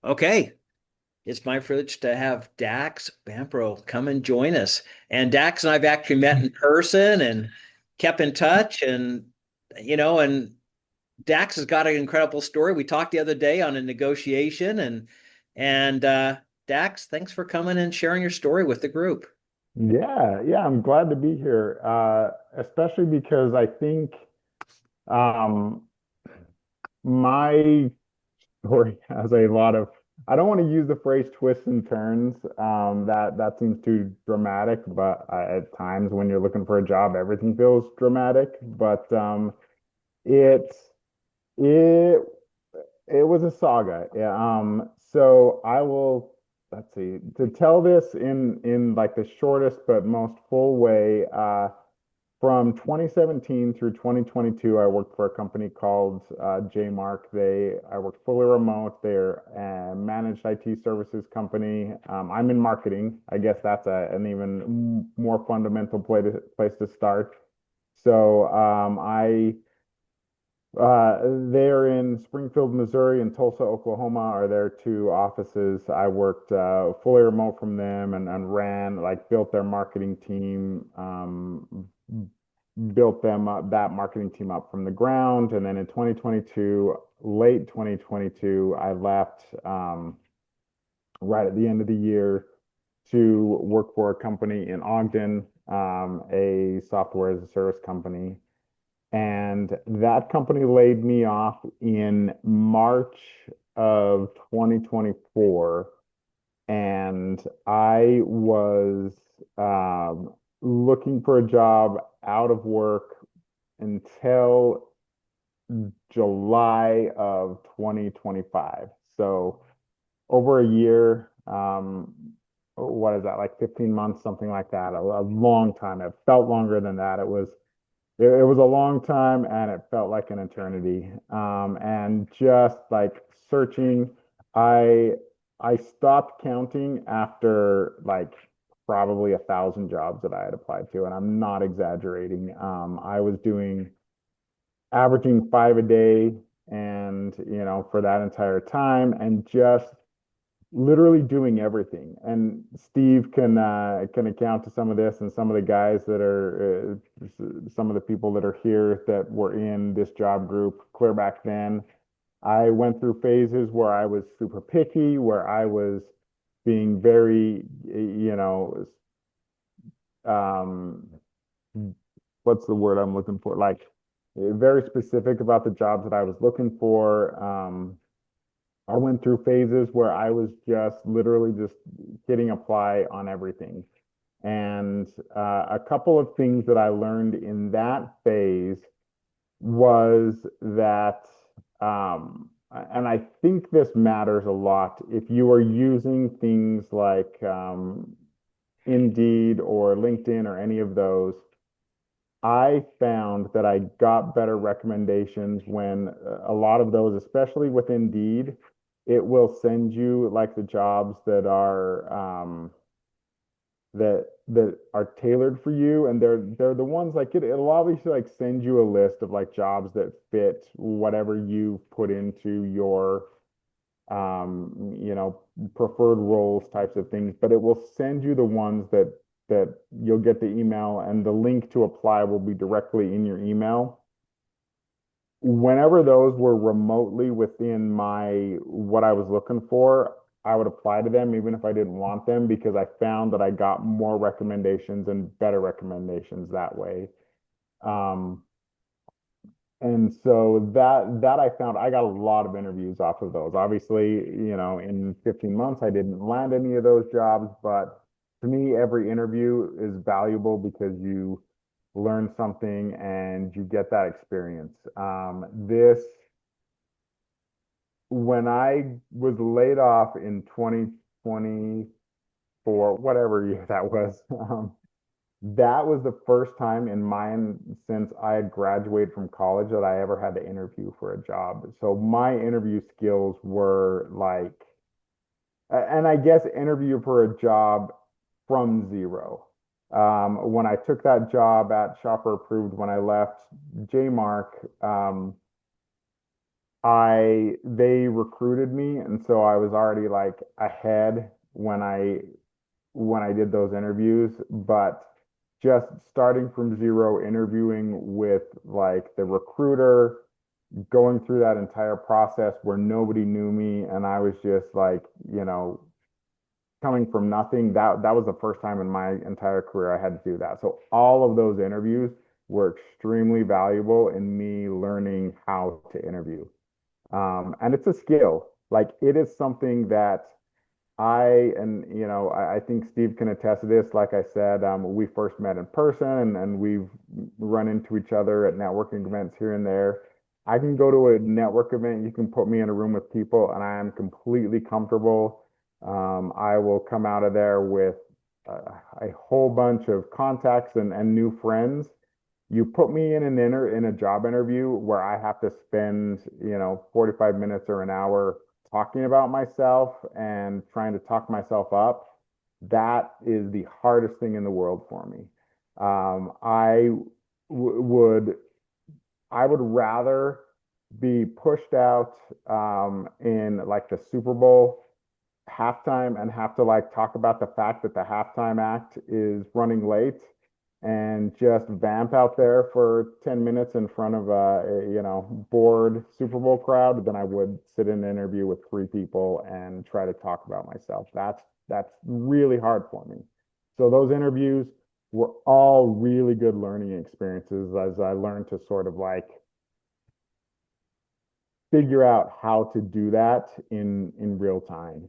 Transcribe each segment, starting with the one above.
Okay, it's my privilege to have Dax Bambrough come and join us. And Dax and I've actually met in person and kept in touch. And Dax has got an incredible story. We talked the other day on a negotiation, and Dax, thanks for coming and sharing your story with the group. Yeah, I'm glad to be here. Especially because I think um, my story has a lot of, I don't want to use the phrase twists and turns. That seems too dramatic, but at times when you're looking for a job, everything feels dramatic. But it's it it was a saga. Yeah, so I will, let's see, to tell this in like the shortest but most full way. From 2017 through 2022, I worked for a company called JMark. I worked fully remote. They're a managed IT services company. I'm in marketing. I guess that's an even more fundamental place to start. So they're in Springfield, Missouri, and Tulsa, Oklahoma are their two offices. I worked fully remote from them and built their marketing team, built them up, that marketing team up from the ground. And then in 2022, late 2022, I left right at the end of the year to work for a company in Ogden, a software as a service company. And that company laid me off in March of 2024. And I was looking for a job out of work until July of 2025. So over a year, what is that, like 15 months, something like that, a long time. It felt longer than that. It was a long time and it felt like an eternity. And just like searching, I I stopped counting after like probably 1,000 jobs that I had applied to, and I'm not exaggerating. I was doing averaging five a day, and for that entire time, and just literally doing everything. And Steve can account to some of this, and some of the guys that are some of the people that are here that were in this job group clear back then. I went through phases where I was super picky, where I was being very, um, what's the word I'm looking for? Like very specific about the jobs that I was looking for. I went through phases where I was just literally just hitting apply on everything. And a couple of things that I learned in that phase was that, and I think this matters a lot if you are using things like Indeed or LinkedIn or any of those. I found that I got better recommendations when a lot of those, especially with Indeed, it will send you like the jobs that are tailored for you, and they're the ones like it'll obviously like send you a list of like jobs that fit whatever you put into your preferred roles types of things, but it will send you the ones that you'll get the email and the link to apply will be directly in your email. Whenever those were remotely within my what I was looking for, I would apply to them even if I didn't want them because I found that I got more recommendations and better recommendations that way. Um, and so that I found I got a lot of interviews off of those. Obviously, in 15 months I didn't land any of those jobs, but to me, every interview is valuable because you learn something and you get that experience. When I was laid off in 2024, whatever year that was, that was the first time in mine since I had graduated from college that I ever had to interview for a job. So my interview skills were like, and I guess interview for a job from zero. When I took that job at Shopper Approved, when I left JMark, they recruited me, and so I was already like ahead when I did those interviews, but just starting from zero, interviewing with like the recruiter, going through that entire process where nobody knew me and I was just like, coming from nothing, that was the first time in my entire career I had to do that. So all of those interviews were extremely valuable in me learning how to interview. And it's a skill. Like it is something that I think Steve can attest to this. Like I said, we first met in person and we've run into each other at networking events here and there. I can go to a network event, you can put me in a room with people, and I am completely comfortable. I will come out of there with a whole bunch of contacts and new friends. You put me in a job interview where I have to spend, 45 minutes or an hour talking about myself and trying to talk myself up. That is the hardest thing in the world for me. I w would I would rather be pushed out in like the Super Bowl halftime and have to like talk about the fact that the halftime act is running late and just vamp out there for 10 minutes in front of a bored Super Bowl crowd than I would sit in an interview with three people and try to talk about myself. That's really hard for me. So those interviews were all really good learning experiences as I learned to sort of like figure out how to do that in real time.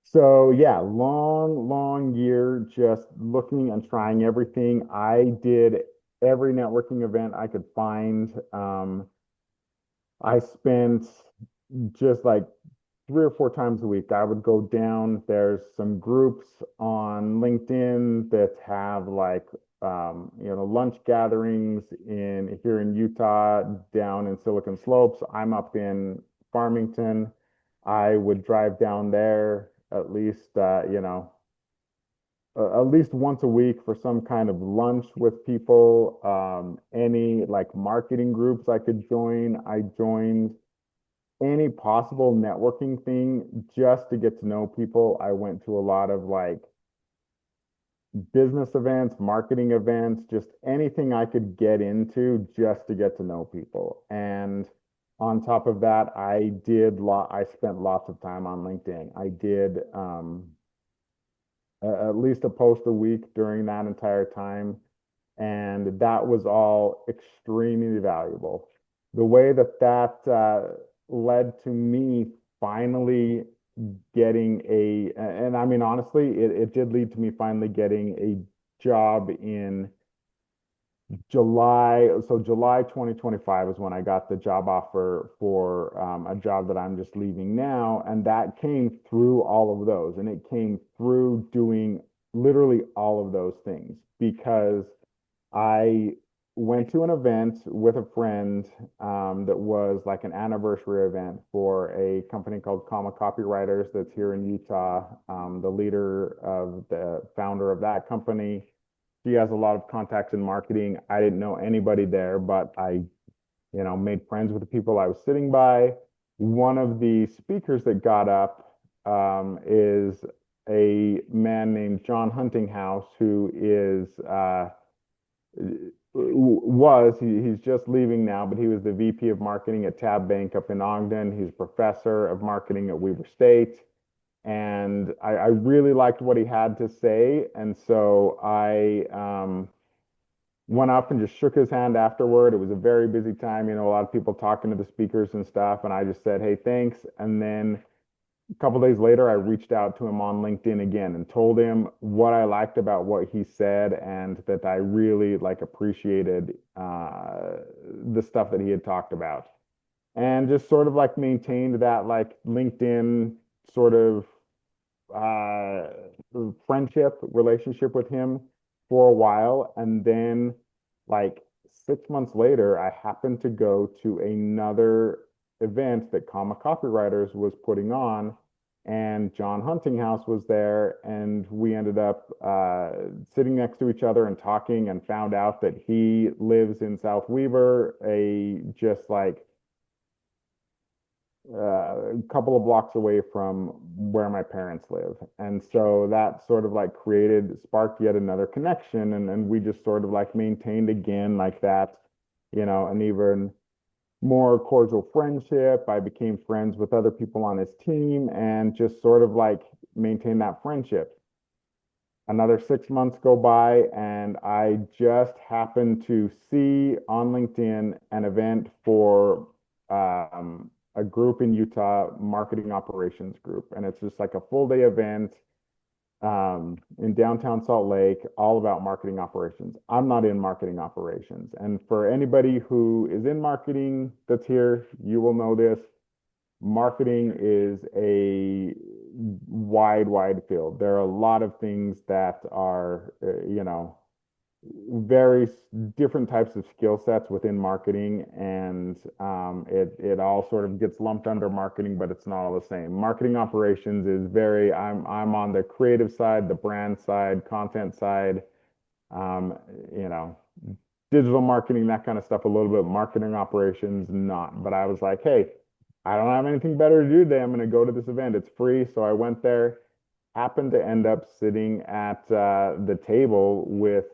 So yeah, long year just looking and trying everything. I did every networking event I could find. I spent just like 3 or 4 times a week. I would go down. There's some groups on LinkedIn that have like lunch gatherings in here in Utah, down in Silicon Slopes. I'm up in Farmington. I would drive down there at least once a week for some kind of lunch with people. Any like marketing groups I could join, I joined any possible networking thing just to get to know people. I went to a lot of like business events, marketing events, just anything I could get into just to get to know people. And on top of that, I spent lots of time on LinkedIn. I did at least a post a week during that entire time. And that was all extremely valuable. The way that led to me finally getting and I mean, honestly, it did lead to me finally getting a job in July. So July 2025 is when I got the job offer for a job that I'm just leaving now. And that came through all of those. And it came through doing literally all of those things because I went to an event with a friend that was like an anniversary event for a company called Comma Copywriters that's here in Utah. The leader of the founder of that company, she has a lot of contacts in marketing. I didn't know anybody there, but I, made friends with the people I was sitting by. One of the speakers that got up is a man named John Huntinghouse, who is he's just leaving now, but he was the VP of marketing at Tab Bank up in Ogden. He's a professor of marketing at Weber State. And I really liked what he had to say. And so I went up and just shook his hand afterward. It was a very busy time, a lot of people talking to the speakers and stuff. And I just said, hey, thanks. And then a couple days later, I reached out to him on LinkedIn again and told him what I liked about what he said and that I really like appreciated the stuff that he had talked about. And just sort of like maintained that like LinkedIn sort of uh, friendship relationship with him for a while. And then, like 6 months later, I happened to go to another event that Comma Copywriters was putting on. And John Huntinghouse was there, and we ended up sitting next to each other and talking, and found out that he lives in South Weber, a just like a couple of blocks away from where my parents live. And so that sort of like sparked yet another connection. And we just sort of like maintained again like that, an even more cordial friendship. I became friends with other people on his team and just sort of like maintained that friendship. Another 6 months go by, and I just happened to see on LinkedIn an event for a group in Utah, marketing operations group. And it's just like a full day event in downtown Salt Lake, all about marketing operations. I'm not in marketing operations. And for anybody who is in marketing that's here, you will know this. Marketing is a wide field. There are a lot of things that are, very different types of skill sets within marketing, and it all sort of gets lumped under marketing, but it's not all the same. Marketing operations is very, I'm on the creative side, the brand side, content side, um, you know, digital marketing, that kind of stuff, a little bit. Marketing operations, not. But I was like, hey, I don't have anything better to do today. I'm going to go to this event. It's free. So I went there, happened to end up sitting at the table with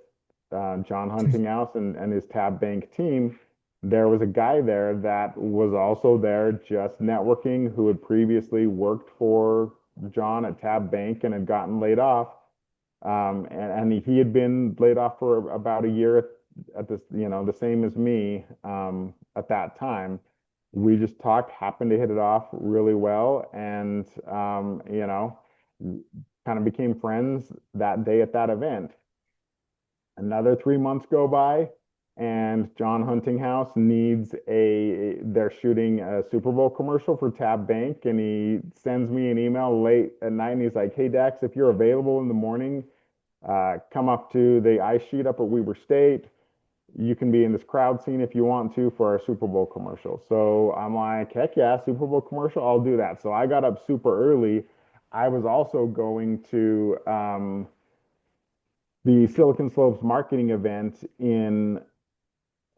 John Huntinghouse and his Tab Bank team. There was a guy there that was also there just networking, who had previously worked for John at Tab Bank and had gotten laid off. And he had been laid off for about a year at this, the same as me at that time. We just talked, happened to hit it off really well, and kind of became friends that day at that event. Another 3 months go by, and John Huntinghouse they're shooting a Super Bowl commercial for Tab Bank, and he sends me an email late at night, and he's like, "Hey Dax, if you're available in the morning, come up to the ice sheet up at Weber State. You can be in this crowd scene if you want to for our Super Bowl commercial." So I'm like, heck yeah, Super Bowl commercial, I'll do that. So I got up super early. I was also going to the Silicon Slopes marketing event in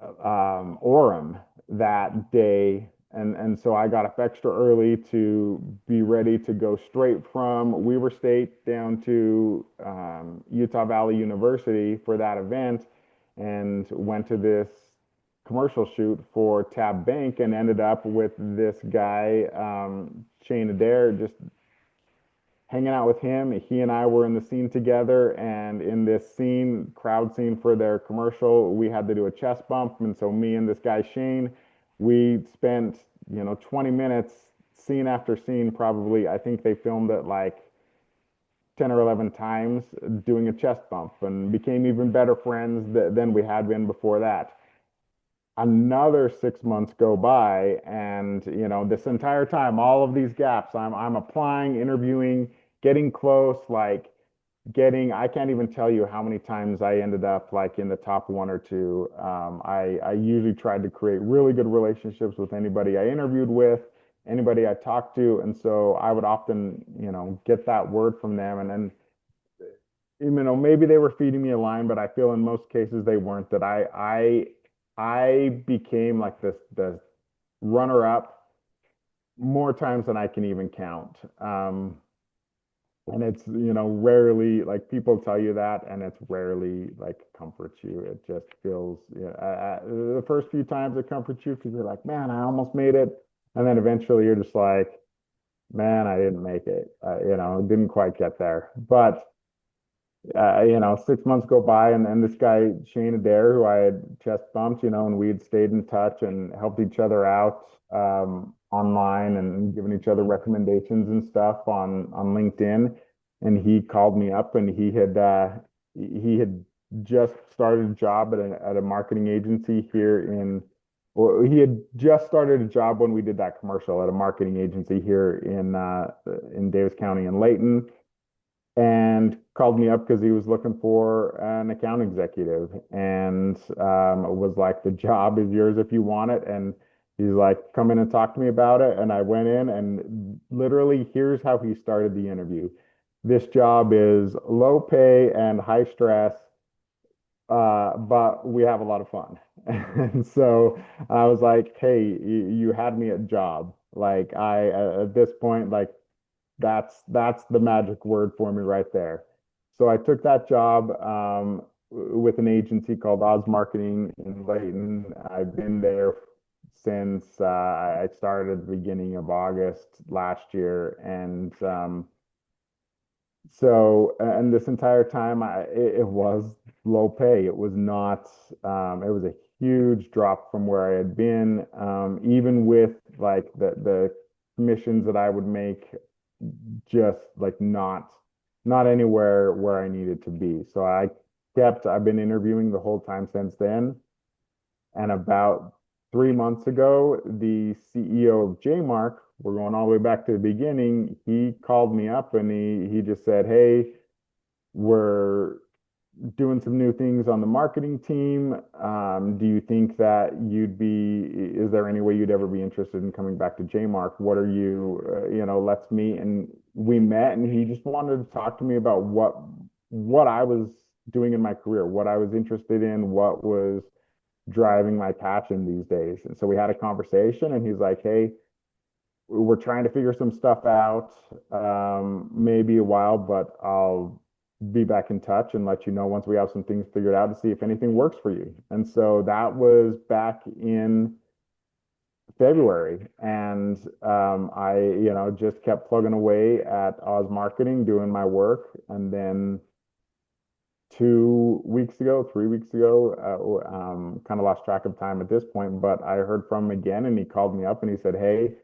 Orem that day. And so I got up extra early to be ready to go straight from Weber State down to Utah Valley University for that event, and went to this commercial shoot for Tab Bank and ended up with this guy, Shane Adair, just hanging out with him. He and I were in the scene together, and in this scene, crowd scene for their commercial, we had to do a chest bump. And so me and this guy Shane, we spent 20 minutes, scene after scene, probably. I think they filmed it like 10 or 11 times, doing a chest bump, and became even better friends than we had been before that. Another 6 months go by, and this entire time, all of these gaps, I'm applying, interviewing, getting close, like getting, I can't even tell you how many times I ended up like in the top one or two. I usually tried to create really good relationships with anybody I interviewed with, anybody I talked to, and so I would often get that word from them. And then maybe they were feeding me a line, but I feel in most cases they weren't. That I became like the runner up more times than I can even count. And it's, rarely like people tell you that, and it's rarely like comforts you. It just feels, the first few times it comforts you because you're like, man, I almost made it. And then eventually you're just like, man, I didn't make it. Didn't quite get there. But 6 months go by, and this guy, Shane Adair, who I had chest bumped, and we had stayed in touch and helped each other out online and given each other recommendations and stuff on LinkedIn. And he called me up, and he had just started a job at a marketing agency here well, he had just started a job when we did that commercial at a marketing agency here in Davis County in Layton, and called me up because he was looking for an account executive, and was like, the job is yours if you want it. And he's like, come in and talk to me about it. And I went in, and literally, here's how he started the interview. This job is low pay and high stress, but we have a lot of fun. And so I was like, hey, you had me at job. Like at this point, like that's the magic word for me right there. So I took that job with an agency called Oz Marketing in Layton. I've been there since I started at the beginning of August last year, and and this entire time, it was low pay. It was not, it was a huge drop from where I had been. Even with like the commissions that I would make, just like not anywhere where I needed to be. So I've been interviewing the whole time since then. And about 3 months ago, the CEO of JMark, we're going all the way back to the beginning, he called me up and he just said, "Hey, we're doing some new things on the marketing team. Do you think that is there any way you'd ever be interested in coming back to JMark? What are let's meet." And we met and he just wanted to talk to me about what I was doing in my career, what I was interested in, what was driving my passion these days. And so we had a conversation and he's like, "Hey, we're trying to figure some stuff out. Maybe a while, but I'll be back in touch and let you know once we have some things figured out to see if anything works for you." And so that was back in February. And just kept plugging away at Oz Marketing, doing my work. And then 2 weeks ago, 3 weeks ago, kind of lost track of time at this point, but I heard from him again and he called me up and he said, "Hey,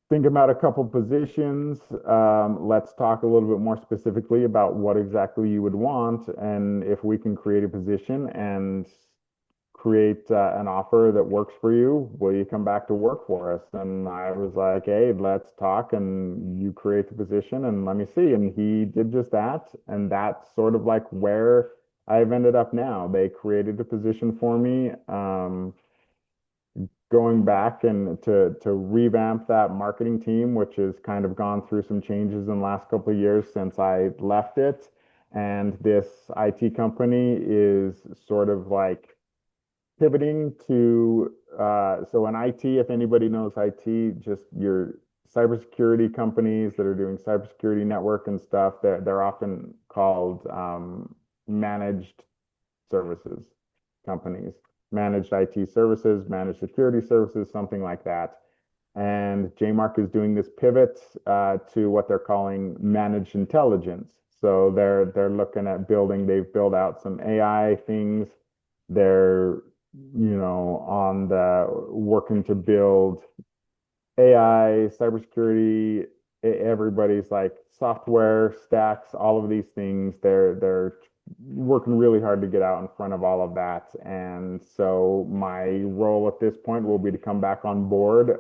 think about a couple positions. Let's talk a little bit more specifically about what exactly you would want, and if we can create a position and create an offer that works for you, will you come back to work for us?" And I was like, "Hey, let's talk, and you create the position, and let me see." And he did just that, and that's sort of like where I've ended up now. They created a position for me. Going back and to revamp that marketing team, which has kind of gone through some changes in the last couple of years since I left it. And this IT company is sort of like pivoting to so in IT, if anybody knows IT, just your cybersecurity companies that are doing cybersecurity network and stuff, they're often called managed services companies, managed IT services, managed security services, something like that. And JMark is doing this pivot to what they're calling managed intelligence. So they're looking at building, they've built out some AI things. They're, on the working to build AI, cybersecurity, everybody's like software stacks, all of these things. They're working really hard to get out in front of all of that. And so my role at this point will be to come back on board,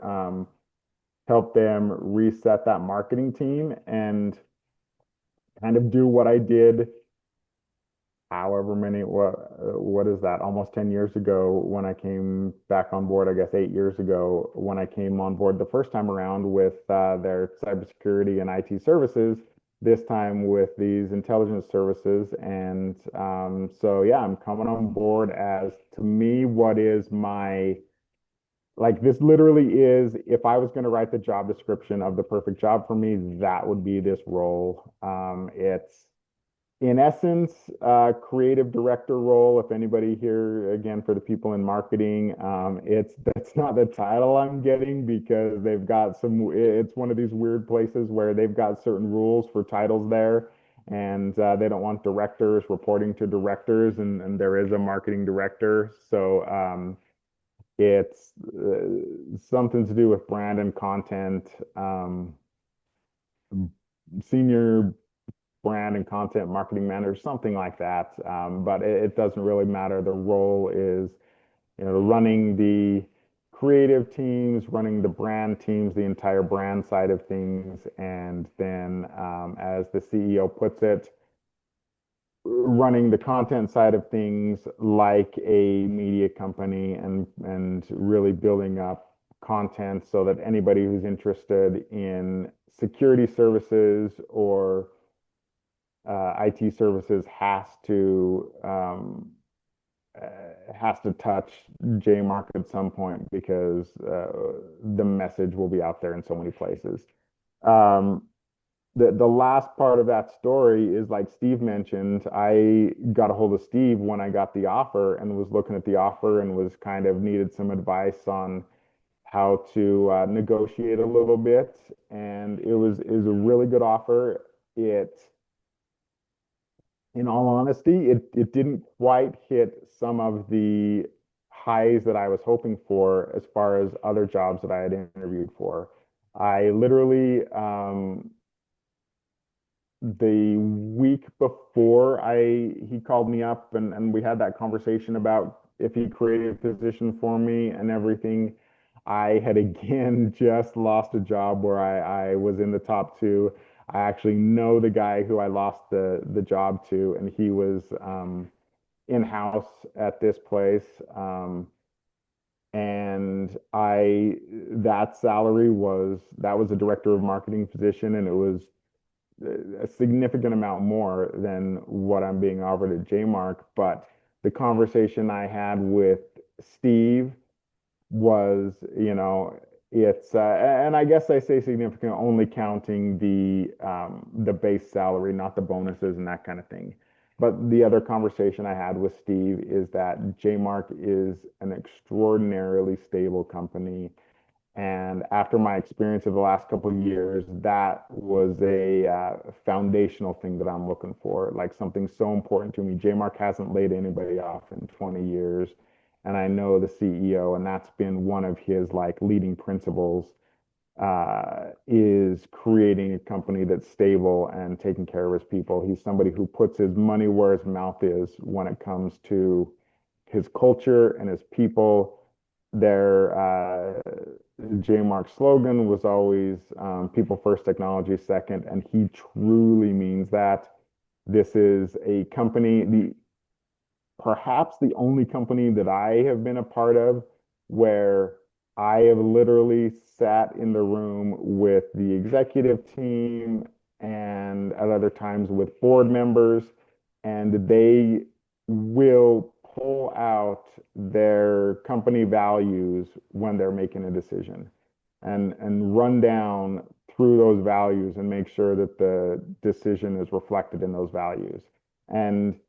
help them reset that marketing team and kind of do what I did however many, what is that, almost 10 years ago when I came back on board, I guess 8 years ago, when I came on board the first time around with their cybersecurity and IT services, this time with these intelligence services. And so, yeah, I'm coming on board as, to me, what is like, this literally is, if I was going to write the job description of the perfect job for me, that would be this role. It's in essence, creative director role. If anybody here, again, for the people in marketing, that's not the title I'm getting because they've got it's one of these weird places where they've got certain rules for titles there, and they don't want directors reporting to directors, and there is a marketing director. So it's something to do with brand and content, senior brand and content marketing manager, something like that. But it doesn't really matter. The role is, running the creative teams, running the brand teams, the entire brand side of things, and then, as the CEO puts it, running the content side of things like a media company, and really building up content so that anybody who's interested in security services or IT services has to has to touch J Mark at some point because the message will be out there in so many places. Um, the last part of that story is like Steve mentioned, I got a hold of Steve when I got the offer and was looking at the offer and was kind of needed some advice on how to negotiate a little bit. And it was a really good offer. It In all honesty, it didn't quite hit some of the highs that I was hoping for as far as other jobs that I had interviewed for. I literally, the week before he called me up and we had that conversation about if he created a position for me and everything. I had again just lost a job where I was in the top two. I actually know the guy who I lost the job to, and he was in-house at this place. And that salary that was a director of marketing position, and it was a significant amount more than what I'm being offered at Jmark. But the conversation I had with Steve was, and I guess I say significant only counting the base salary, not the bonuses and that kind of thing. But the other conversation I had with Steve is that Jmark is an extraordinarily stable company, and after my experience of the last couple of years, that was a foundational thing that I'm looking for, like something so important to me. Jmark hasn't laid anybody off in 20 years, and I know the CEO, and that's been one of his like leading principles, is creating a company that's stable and taking care of his people. He's somebody who puts his money where his mouth is when it comes to his culture and his people. Their J-Mark slogan was always people first, technology second, and he truly means that. This is a company, perhaps the only company that I have been a part of where I have literally sat in the room with the executive team and at other times with board members, and they will pull out their company values when they're making a decision and run down through those values and make sure that the decision is reflected in those values. And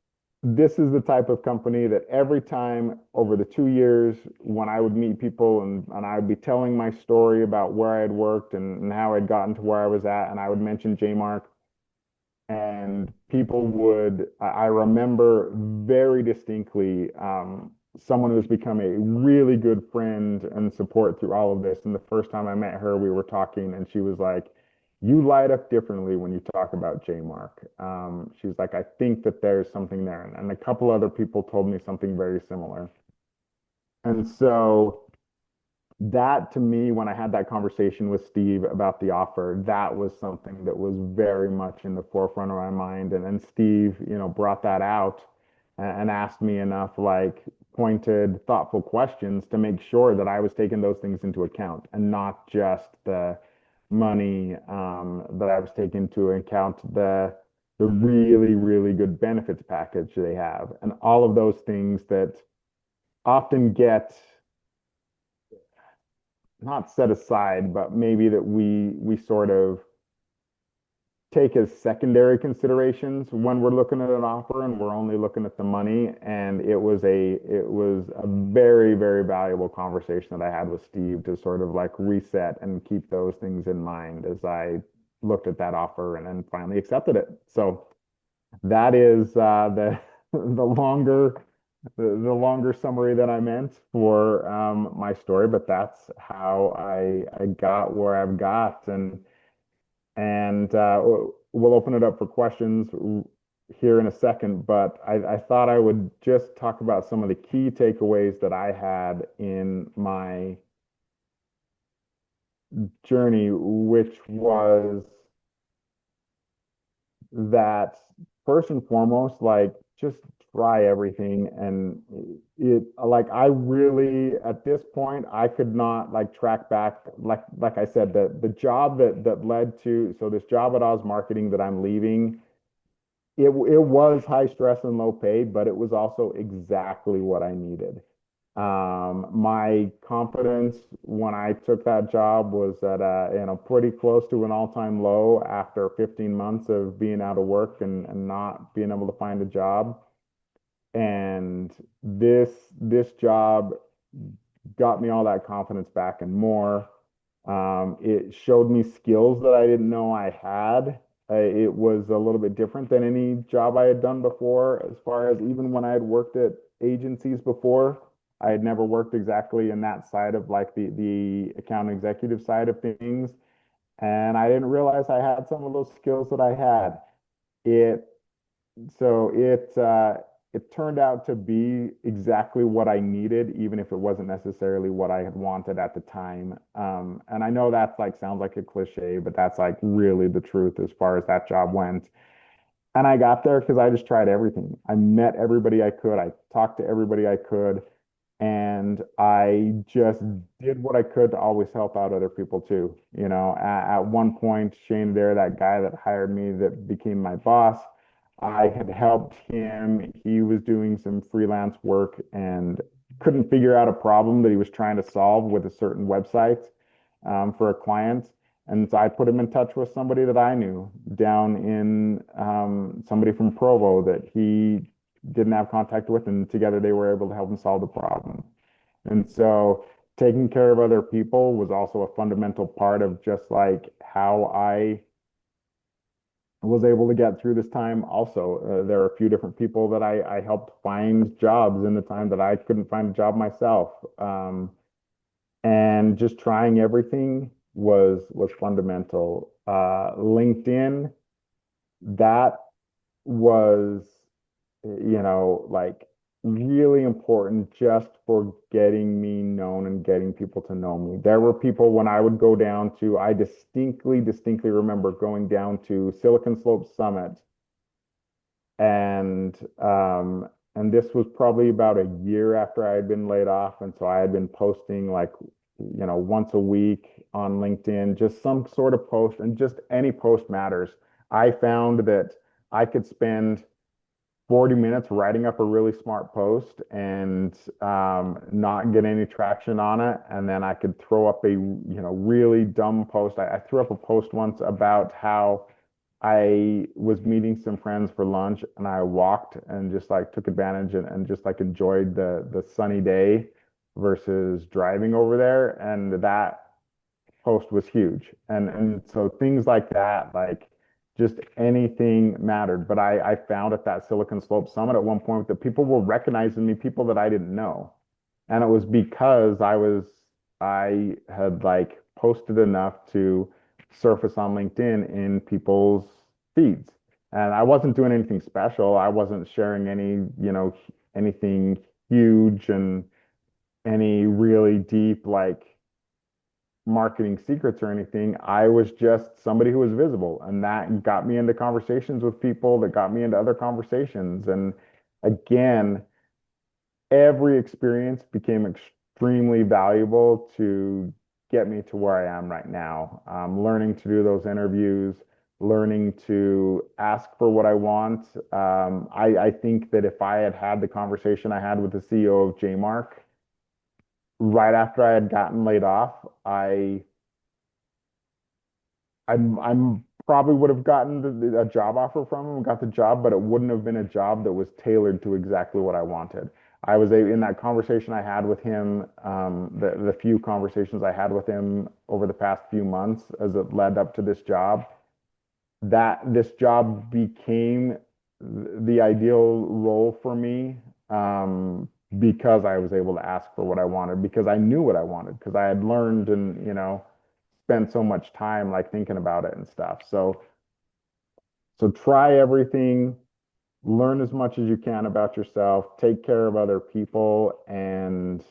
this is the type of company that every time over the 2 years when I would meet people and I would be telling my story about where I had worked and how I'd gotten to where I was at, and I would mention Jmark, and people would, I remember very distinctly someone who's become a really good friend and support through all of this. And the first time I met her, we were talking, and she was like, "You light up differently when you talk about Jmark." She's like, "I think that there's something there." And a couple other people told me something very similar. And so that to me, when I had that conversation with Steve about the offer, that was something that was very much in the forefront of my mind. And then Steve, brought that out and asked me enough like pointed, thoughtful questions to make sure that I was taking those things into account and not just the money, that I was taking into account the really, really good benefits package they have and all of those things that often get not set aside, but maybe that we sort of take as secondary considerations when we're looking at an offer and we're only looking at the money. And it was a very, very valuable conversation that I had with Steve to sort of like reset and keep those things in mind as I looked at that offer and then finally accepted it. So that is the longer the longer summary that I meant for my story, but that's how I got where I've got, and we'll open it up for questions here in a second. But I thought I would just talk about some of the key takeaways that I had in my journey, which was that first and foremost, like just try everything. And it like I really at this point I could not like track back like I said the job that led to, so this job at Oz Marketing that I'm leaving, it was high stress and low pay, but it was also exactly what I needed. My confidence when I took that job was at pretty close to an all-time low after 15 months of being out of work and not being able to find a job. And this job got me all that confidence back and more. It showed me skills that I didn't know I had. It was a little bit different than any job I had done before, as far as even when I had worked at agencies before. I had never worked exactly in that side of like the account executive side of things. And I didn't realize I had some of those skills that I had. It so it turned out to be exactly what I needed, even if it wasn't necessarily what I had wanted at the time. And I know that's like sounds like a cliche, but that's like really the truth as far as that job went. And I got there because I just tried everything. I met everybody I could. I talked to everybody I could. And I just did what I could to always help out other people too. At one point, Shane Adair, that guy that hired me that became my boss, I had helped him. He was doing some freelance work and couldn't figure out a problem that he was trying to solve with a certain website for a client. And so I put him in touch with somebody that I knew down in somebody from Provo that he didn't have contact with, and together they were able to help him solve the problem. And so taking care of other people was also a fundamental part of just like how I was able to get through this time. Also, there are a few different people that I helped find jobs in the time that I couldn't find a job myself. And just trying everything was fundamental. LinkedIn, that was like really important just for getting me known and getting people to know me. There were people when I would go down to, I distinctly remember going down to Silicon Slopes Summit and this was probably about a year after I had been laid off. And so I had been posting like, once a week on LinkedIn, just some sort of post, and just any post matters. I found that I could spend 40 minutes writing up a really smart post and not get any traction on it. And then I could throw up a, really dumb post. I threw up a post once about how I was meeting some friends for lunch and I walked and just like took advantage and just like enjoyed the sunny day versus driving over there. And that post was huge. And so things like that, like just anything mattered. But I found at that Silicon Slope Summit at one point that people were recognizing me, people that I didn't know. And it was because I had like posted enough to surface on LinkedIn in people's feeds. And I wasn't doing anything special. I wasn't sharing anything huge and any really deep like marketing secrets or anything. I was just somebody who was visible, and that got me into conversations with people that got me into other conversations. And again, every experience became extremely valuable to get me to where I am right now. Learning to do those interviews, learning to ask for what I want. I think that if I had had the conversation I had with the CEO of JMark right after I had gotten laid off, I'm probably would have gotten a job offer from him, got the job, but it wouldn't have been a job that was tailored to exactly what I wanted. In that conversation I had with him, the few conversations I had with him over the past few months as it led up to this job, that this job became the ideal role for me, because I was able to ask for what I wanted, because I knew what I wanted, because I had learned and, spend so much time like thinking about it and stuff. So try everything, learn as much as you can about yourself, take care of other people, and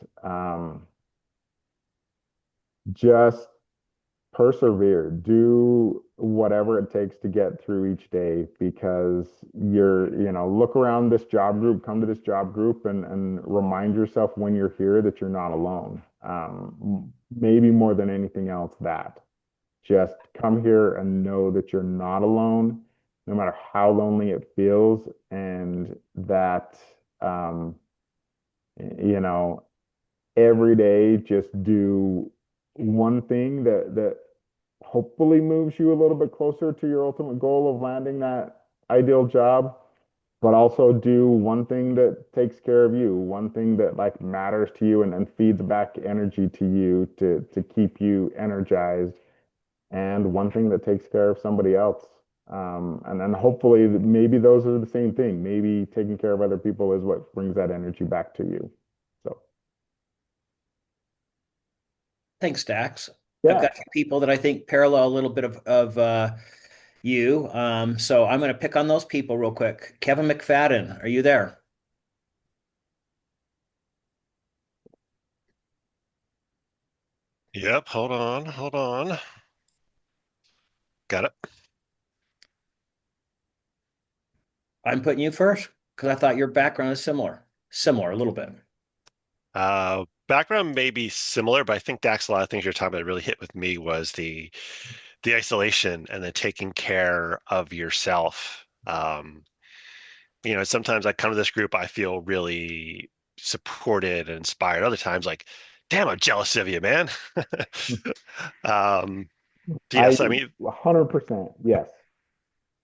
just persevere. Do whatever it takes to get through each day because look around this job group, come to this job group and remind yourself when you're here that you're not alone. Maybe more than anything else, that. Just come here and know that you're not alone. no matter how lonely it feels, and that, um, you know, every day just do one thing that hopefully moves you a little bit closer to your ultimate goal of landing that ideal job, but also do one thing that takes care of you, one thing that like matters to you and feeds back energy to you to keep you energized, and one thing that takes care of somebody else. And then hopefully maybe those are the same thing. Maybe taking care of other people is what brings that energy back to you. So Thanks, Dax. I've yeah, got a few people that I think parallel a little bit of you. So I'm going to pick on those people real quick. Kevin McFadden, are you there? Yep, hold on, hold on. Got it. I'm putting you first because I thought your background is similar a little bit. Background may be similar, but I think Dax, a lot of things you're talking about that really hit with me was the isolation and the taking care of yourself. Sometimes I come to this group, I feel really supported and inspired. Other times, like, damn, I'm jealous of you, man. Um, I yes, I mean, 100% yes.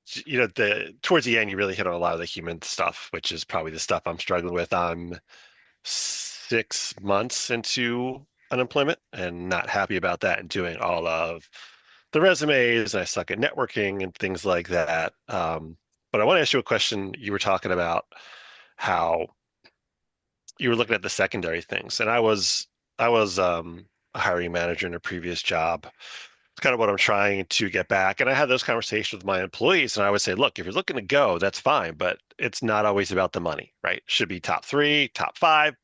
the towards the end, you really hit on a lot of the human stuff, which is probably the stuff I'm struggling with. I'm 6 months into unemployment and not happy about that and doing all of the resumes. And I suck at networking and things like that. But I want to ask you a question. You were talking about how you were looking at the secondary things, and I was a hiring manager in a previous job. It's kind of what I'm trying to get back. And I had those conversations with my employees, and I would say, look, if you're looking to go, that's fine, but it's not always about the money, right? Should be top three, top five,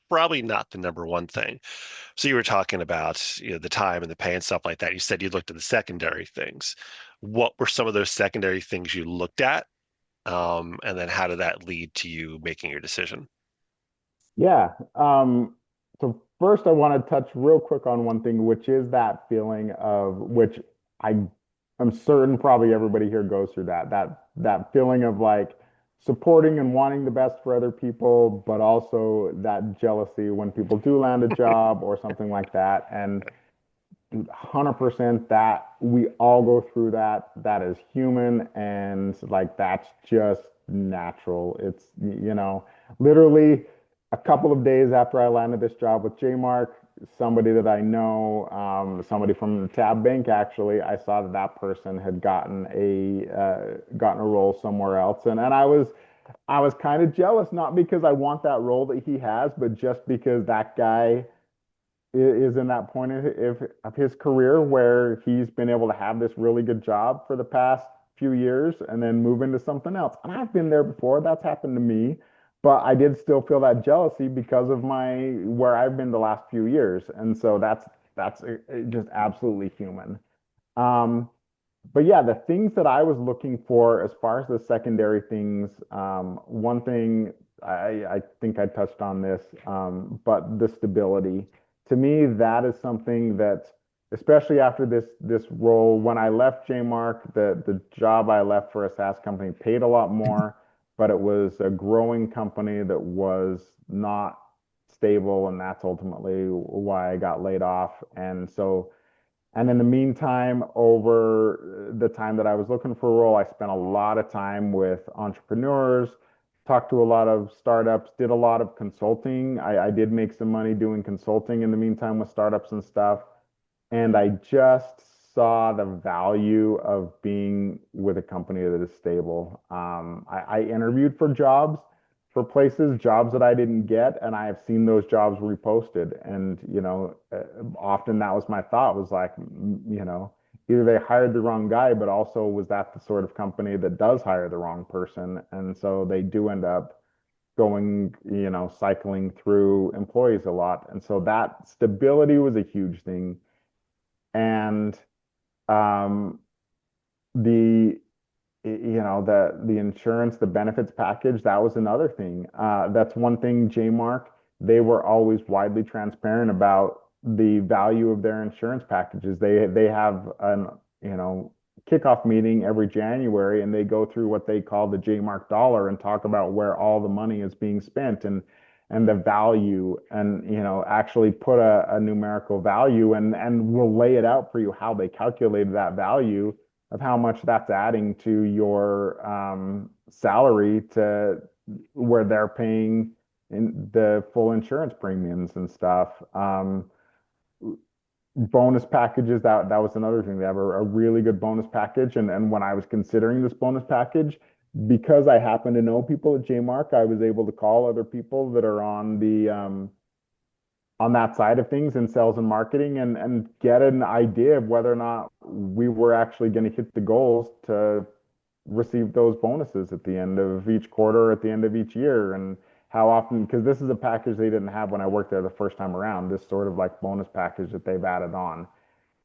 probably not the number one thing. So you were talking about, the time and the pay and stuff like that. You said you looked at the secondary things. What were some of those secondary things you looked at? And then how did that lead to you making your decision? Yeah. So first I want to touch real quick on one thing, which is that feeling of which I I'm certain probably everybody here goes through that feeling of like supporting and wanting the best for other people, but also that jealousy when people do land a job or something like that. And 100% that we all go through that. That is human, and like that's just natural. It's, literally a couple of days after I landed this job with Jmark, somebody that I know, somebody from the Tab Bank actually, I saw that that person had gotten a role somewhere else, and I was kind of jealous, not because I want that role that he has, but just because that guy is in that point of his career where he's been able to have this really good job for the past few years and then move into something else. And I've been there before. That's happened to me, but I did still feel that jealousy because of my where I've been the last few years. And so that's just absolutely human. Um, but yeah, the things that I was looking for as far as the secondary things, one thing I think I touched on this, but the stability. To me, that is something that, especially after this role, when I left JMark, the job I left for a SaaS company paid a lot more, but it was a growing company that was not stable, and that's ultimately why I got laid off. And in the meantime, over the time that I was looking for a role, I spent a lot of time with entrepreneurs, talked to a lot of startups, did a lot of consulting. I did make some money doing consulting in the meantime with startups and stuff. And I just saw the value of being with a company that is stable. I interviewed for jobs, for places, jobs that I didn't get, and I have seen those jobs reposted. And, often that was my thought was like, either they hired the wrong guy, but also was that the sort of company that does hire the wrong person? And so they do end up going, cycling through employees a lot. And so that stability was a huge thing, and um, the the insurance, the benefits package, that was another thing. That's one thing. JMark, they were always widely transparent about the value of their insurance packages. They have an kickoff meeting every January, and they go through what they call the J Mark dollar and talk about where all the money is being spent and the value, and actually put a numerical value, and will lay it out for you how they calculated that value of how much that's adding to your salary, to where they're paying in the full insurance premiums and stuff. Bonus packages, that was another thing. They have a really good bonus package, and when I was considering this bonus package, because I happen to know people at JMark, I was able to call other people that are on that side of things in sales and marketing, and get an idea of whether or not we were actually going to hit the goals to receive those bonuses at the end of each quarter, at the end of each year, and how often, because this is a package they didn't have when I worked there the first time around, this sort of like bonus package that they've added on.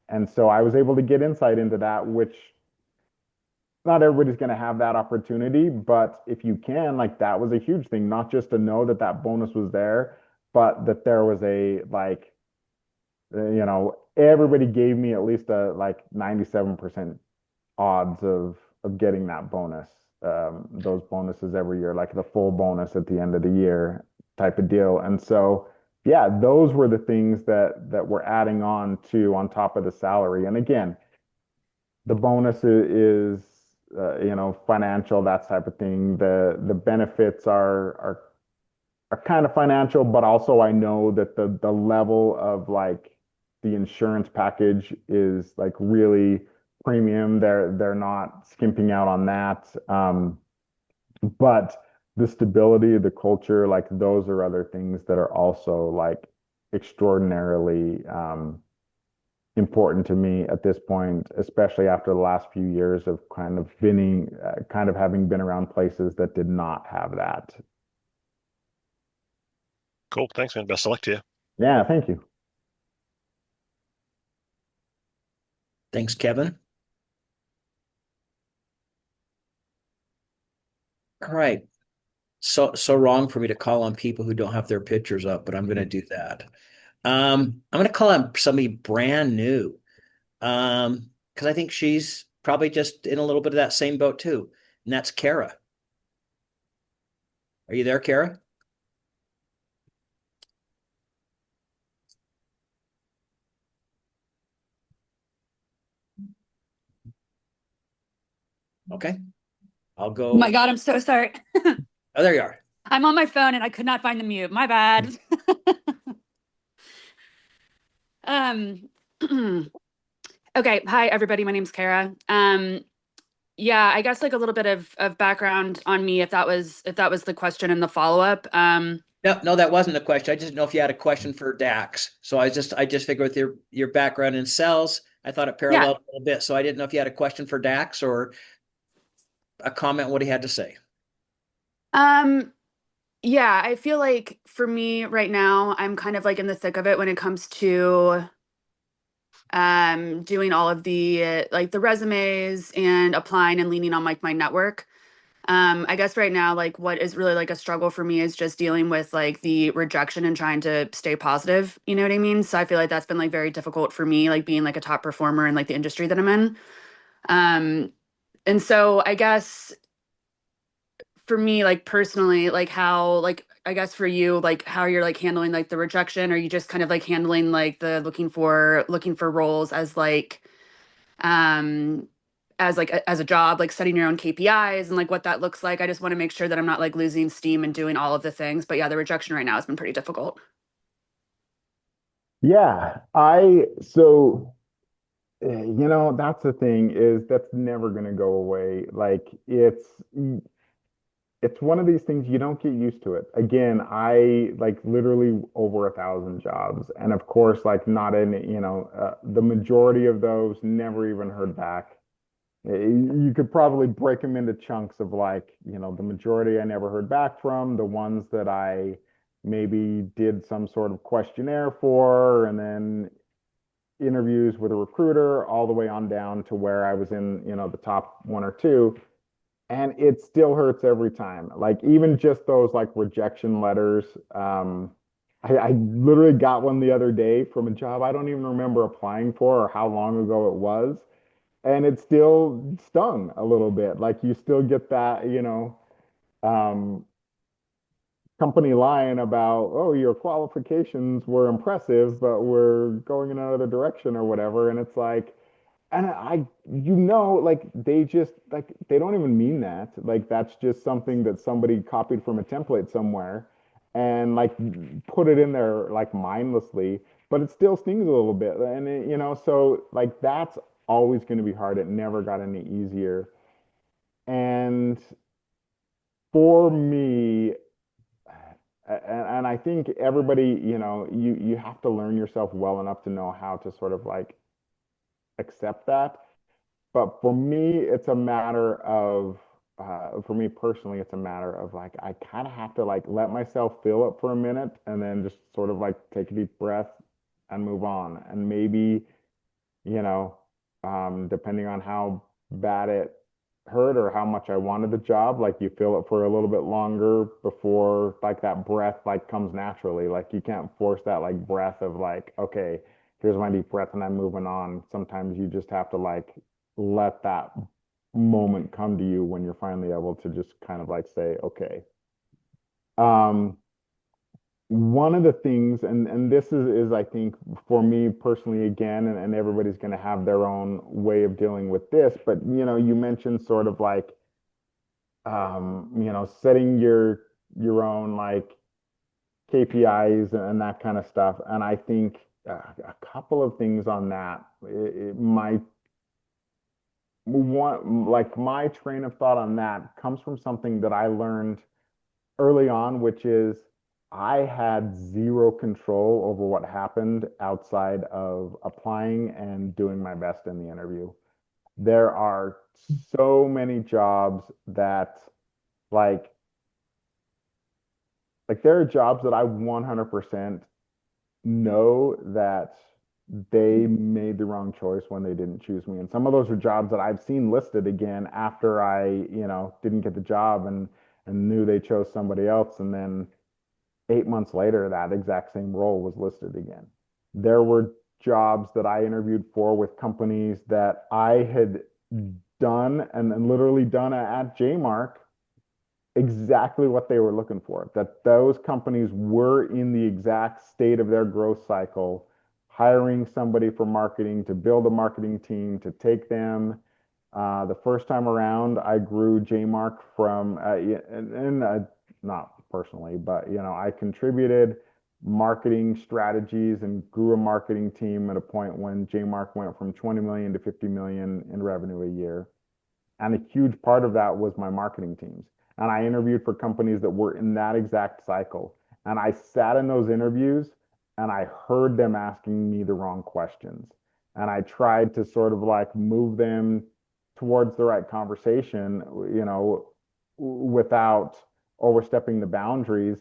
And so I was able to get insight into that, which not everybody's going to have that opportunity, but if you can, like, that was a huge thing, not just to know that that bonus was there, but that there was a like, everybody gave me at least a like 97% odds of getting that bonus, those bonuses every year, like the full bonus at the end of the year type of deal. And so, yeah, those were the things that we're adding on top of the salary. And again, the bonus is financial, that type of thing. The benefits are kind of financial, but also I know that the level of like the insurance package is like really premium. They're not skimping out on that. But the stability, the culture, like those are other things that are also like extraordinarily important to me at this point, especially after the last few years of kind of having been around places that did not have that. Cool. Thanks, man. Best of luck to you. Yeah, thank you. Thanks, Kevin. All right. So wrong for me to call on people who don't have their pictures up, but I'm going to do that. I'm going to call on somebody brand new, because I think she's probably just in a little bit of that same boat too, and that's Kara. Are you there, Kara? Okay, I'll Oh my go. God, I'm so sorry. Oh, there you are. I'm on my phone and I could not find the mute. My bad. Um, okay. Hi, everybody. My name's Kara. Yeah, I guess like a little bit of background on me if that was the question and the follow-up. No, no, that wasn't a question. I just didn't know if you had a question for Dax. So I just figured with your background in sales, I thought it Yeah. paralleled a little bit. So I didn't know if you had a question for Dax or a comment what he had to say. Um, yeah, I feel like for me right now, I'm kind of like in the thick of it when it comes to doing all of the like the resumes and applying and leaning on like my network. I guess right now, like what is really like a struggle for me is just dealing with like the rejection and trying to stay positive. You know what I mean? So I feel like that's been like very difficult for me, like being like a top performer in like the industry that I'm in. Um, and so I guess for me, like personally, like how, like I guess for you, like how you're like handling like the rejection, or you just kind of like handling like the looking for roles um as a job, like setting your own KPIs and like what that looks like. I just want to make sure that I'm not like losing steam and doing all of the things. But yeah, the rejection right now has been pretty difficult. Yeah, I so that's the thing, is that's never going to go away. Like it's one of these things, you don't get used to it. Again, I like literally over 1,000 jobs, and of course, like not in, the majority of those never even heard back. You could probably break them into chunks of like, the majority I never heard back from, the ones that I maybe did some sort of questionnaire for, and then interviews with a recruiter, all the way on down to where I was in, the top one or two. And it still hurts every time. Like even just those like rejection letters. I literally got one the other day from a job I don't even remember applying for or how long ago it was. and it still stung a little bit. Like you still get that, um, company line about, oh, your qualifications were impressive, but we're going in another direction or whatever. And it's like, and like they just like they don't even mean that. Like that's just something that somebody copied from a template somewhere and like put it in there like mindlessly, but it still stings a little bit. And so like that's always going to be hard. It never got any easier. And for me, and I think everybody, you have to learn yourself well enough to know how to sort of like accept that. But for me, it's a matter of, for me personally, it's a matter of like, I kind of have to like let myself feel it for a minute and then just sort of like take a deep breath and move on. And maybe, you know, depending on how bad it hurt or how much I wanted the job, like you feel it for a little bit longer before like that breath like comes naturally. Like you can't force that like breath of like, okay, here's my deep breath and I'm moving on. Sometimes you just have to like let that moment come to you when you're finally able to just kind of like say, okay. Um, One of the things, and this is I think for me personally again, and everybody's going to have their own way of dealing with this, but you mentioned sort of like setting your own like KPIs and that kind of stuff, and I think a couple of things on that. My one like my train of thought on that comes from something that I learned early on, which is I had zero control over what happened outside of applying and doing my best in the interview. There are so many jobs that like there are jobs that I 100% know that they made the wrong choice when they didn't choose me. And some of those are jobs that I've seen listed again after I, didn't get the job and knew they chose somebody else. And then 8 months later, that exact same role was listed again. There were jobs that I interviewed for with companies that I had done and literally done at JMark exactly what they were looking for. That those companies were in the exact state of their growth cycle, hiring somebody for marketing to build a marketing team to take them. The first time around, I grew JMark from, not personally, but I contributed marketing strategies and grew a marketing team at a point when JMark went from 20 million to 50 million in revenue a year. And a huge part of that was my marketing teams. And I interviewed for companies that were in that exact cycle. And I sat in those interviews and I heard them asking me the wrong questions. And I tried to sort of like move them towards the right conversation, without overstepping the boundaries,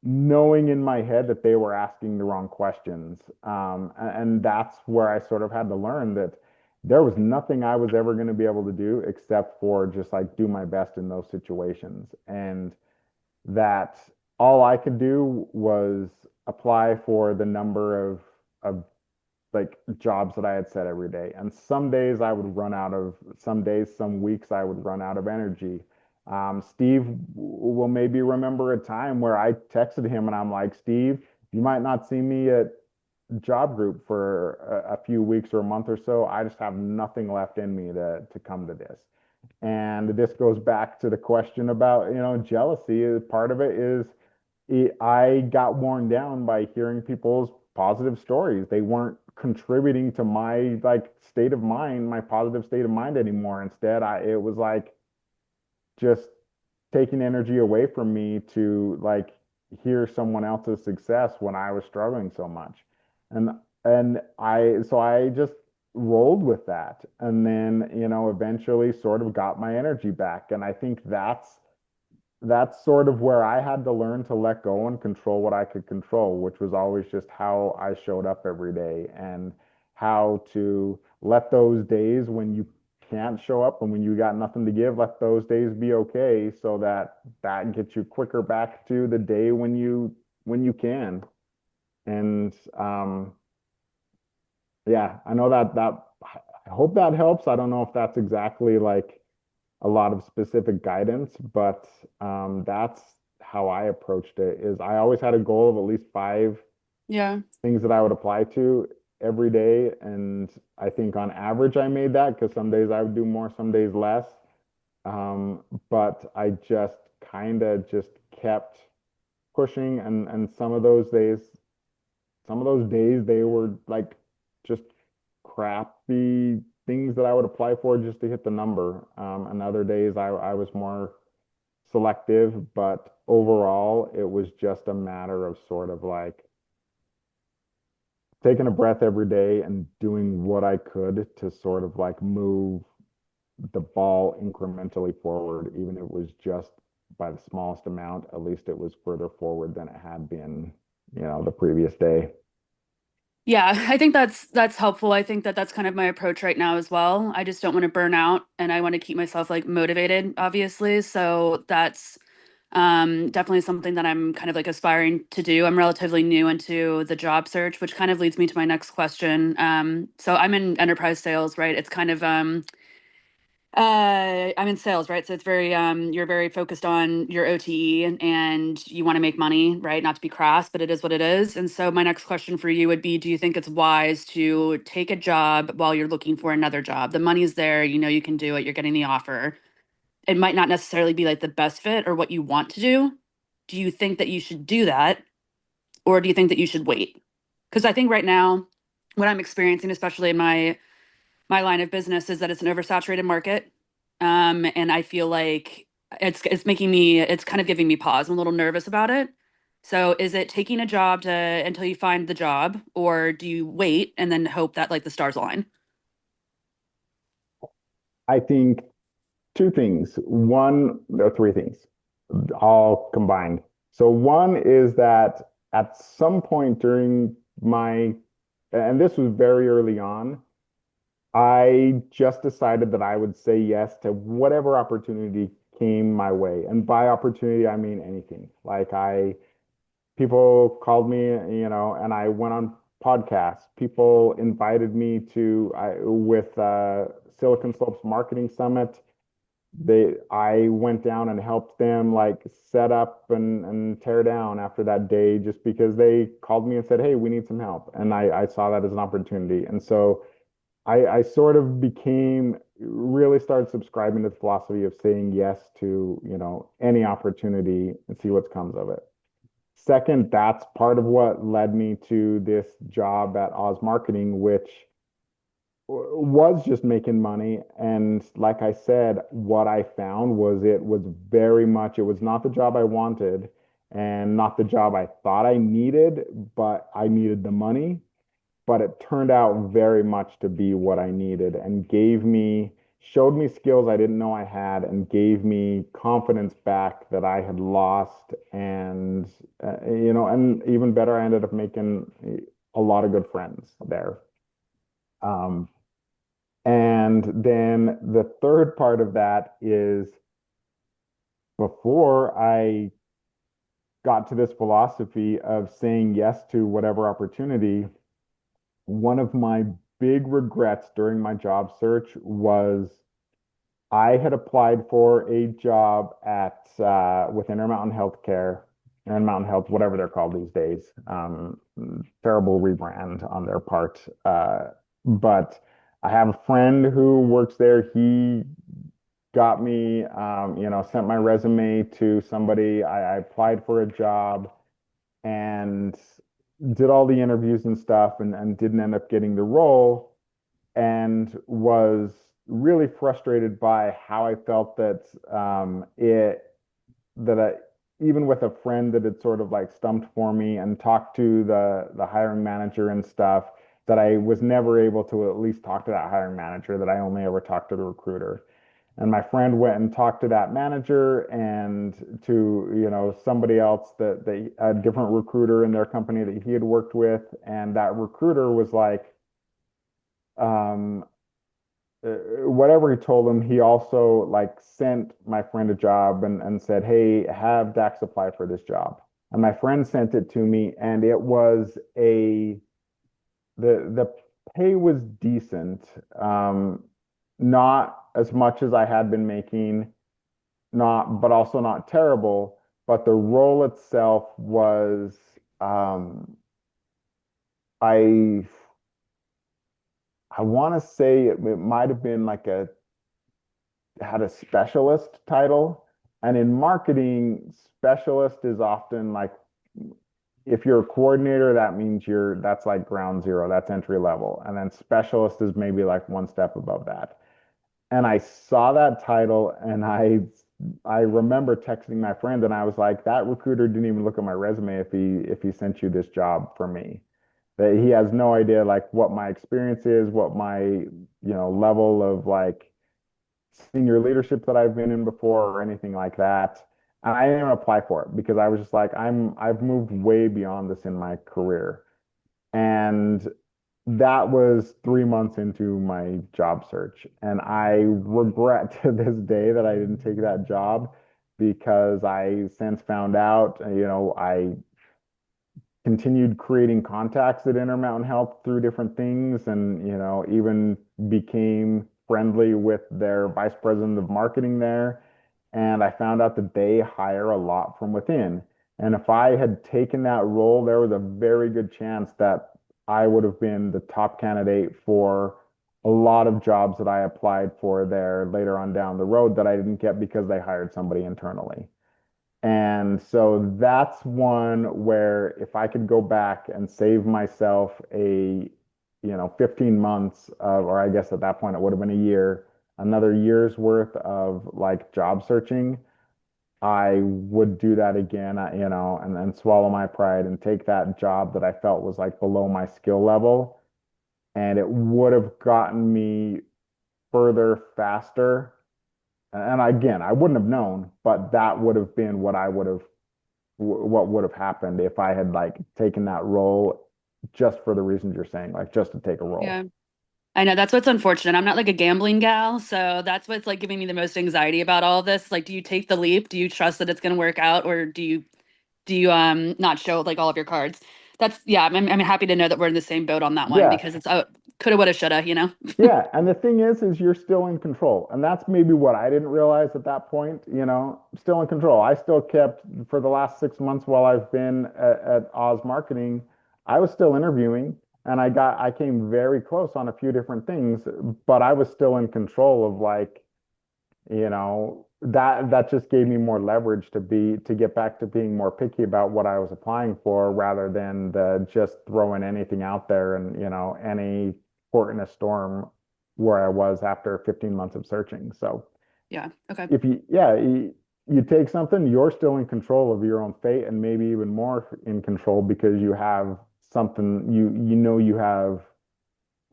knowing in my head that they were asking the wrong questions. And that's where I sort of had to learn that there was nothing I was ever going to be able to do except for just like do my best in those situations. And that all I could do was apply for the number of like jobs that I had set every day. And some days I would run out of, some days, some weeks I would run out of energy. Steve will maybe remember a time where I texted him and I'm like, Steve, you might not see me at job group for a few weeks or a month or so. I just have nothing left in me to come to this. And this goes back to the question about, jealousy. Part of it is I got worn down by hearing people's positive stories. They weren't contributing to my like state of mind, my positive state of mind anymore. Instead, it was like just taking energy away from me to like hear someone else's success when I was struggling so much. And I just rolled with that and then, eventually sort of got my energy back. And I think that's sort of where I had to learn to let go and control what I could control, which was always just how I showed up every day and how to let those days when you can't show up and when you got nothing to give, let those days be okay so that that gets you quicker back to the day when you can. And yeah, I know that I hope that helps. I don't know if that's exactly like a lot of specific guidance, but that's how I approached it. Is I always had a goal of at least five Yeah. things that I would apply to every day, and I think on average I made that because some days I would do more, some days less. But I just kind of just kept pushing, and some of those days they were like just crappy things that I would apply for just to hit the number. And other days I was more selective, but overall it was just a matter of sort of like taking a breath every day and doing what I could to sort of like move the ball incrementally forward, even if it was just by the smallest amount, at least it was further forward than it had been, the previous day. Yeah, I think that's helpful. I think that that's kind of my approach right now as well. I just don't want to burn out and I want to keep myself like motivated, obviously. So that's definitely something that I'm kind of like aspiring to do. I'm relatively new into the job search, which kind of leads me to my next question. So I'm in enterprise sales, right? It's kind of I'm in sales, right? So it's very you're very focused on your OTE and you want to make money, right? Not to be crass, but it is what it is. And so my next question for you would be, do you think it's wise to take a job while you're looking for another job? The money's there, you know you can do it, you're getting the offer. It might not necessarily be like the best fit or what you want to do. Do you think that you should do that or do you think that you should wait? Because I think right now what I'm experiencing, especially in my line of business, is that it's an oversaturated market. And I feel like it's making me it's kind of giving me pause. I'm a little nervous about it. So is it taking a job to until you find the job, or do you wait and then hope that like the stars align? I think two things. One, or three things, all combined. So one is that at some point during and this was very early on, I just decided that I would say yes to whatever opportunity came my way. And by opportunity, I mean anything. People called me, and I went on podcasts. People invited me with Silicon Slopes Marketing Summit. I went down and helped them like set up and tear down after that day just because they called me and said, "Hey, we need some help." And I saw that as an opportunity. And so I sort of really started subscribing to the philosophy of saying yes to, any opportunity and see what comes of it. Second, that's part of what led me to this job at Oz Marketing, which was just making money. And like I said, what I found was it was not the job I wanted and not the job I thought I needed, but I needed the money. But it turned out very much to be what I needed and showed me skills I didn't know I had and gave me confidence back that I had lost. And even better, I ended up making a lot of good friends there. Um, and then the third part of that is before I got to this philosophy of saying yes to whatever opportunity, one of my big regrets during my job search was I had applied for a job with Intermountain Healthcare, Intermountain Health, whatever they're called these days. Terrible rebrand on their part. But I have a friend who works there. He got me, sent my resume to somebody. I applied for a job and did all the interviews and stuff and didn't end up getting the role and was really frustrated by how I felt that I, even with a friend that had sort of like stumped for me and talked to the hiring manager and stuff, that I was never able to at least talk to that hiring manager, that I only ever talked to the recruiter. And my friend went and talked to that manager and to, somebody else a different recruiter in their company that he had worked with. And that recruiter was like, um, whatever he told him, he also like sent my friend a job and said, "Hey, have Dax apply for this job." And my friend sent it to me, and it was the pay was decent. Not as much as I had been making, but also not terrible. But the role itself was, um, I I want to say it might have been like had a specialist title. And in marketing, specialist is often like, if you're a coordinator, that means that's like ground zero, that's entry level. And then specialist is maybe like one step above that. And I saw that title and I remember texting my friend and I was like, that recruiter didn't even look at my resume if he sent you this job for me. That he has no idea like what my experience is, what my, level of like senior leadership that I've been in before or anything like that. And I didn't even apply for it because I was just like, I've moved way beyond this in my career. And that was 3 months into my job search. And I regret to this day that I didn't take that job because I since found out, I continued creating contacts at Intermountain Health through different things and, even became friendly with their vice president of marketing there. And I found out that they hire a lot from within. And if I had taken that role, there was a very good chance that I would have been the top candidate for a lot of jobs that I applied for there later on down the road that I didn't get because they hired somebody internally. And so that's one where if I could go back and save myself 15 months of, or I guess at that point it would have been a year, another year's worth of like job searching, I would do that again, and then swallow my pride and take that job that I felt was like below my skill level. And it would have gotten me further faster. And again, I wouldn't have known, but that would have been what would have happened if I had like taken that role just for the reasons you're saying, like just to take a role. Yeah. I know that's what's unfortunate. I'm not like a gambling gal, so that's what's like giving me the most anxiety about all of this. Like, do you take the leap? Do you trust that it's going to work out, or do you not show like all of your cards? That's yeah. I'm happy to know that we're in the same boat on that one Yeah. because it's coulda, woulda, shoulda. Yeah. And the thing is you're still in control. And that's maybe what I didn't realize at that point, still in control. I still kept for the last 6 months while I've been at Oz Marketing, I was still interviewing and I came very close on a few different things, but I was still in control of like, that just gave me more leverage to get back to being more picky about what I was applying for rather than the just throwing anything out there and any port in a storm where I was after 15 months of searching. So Yeah. Okay. if you take something, you're still in control of your own fate and maybe even more in control because you have something you have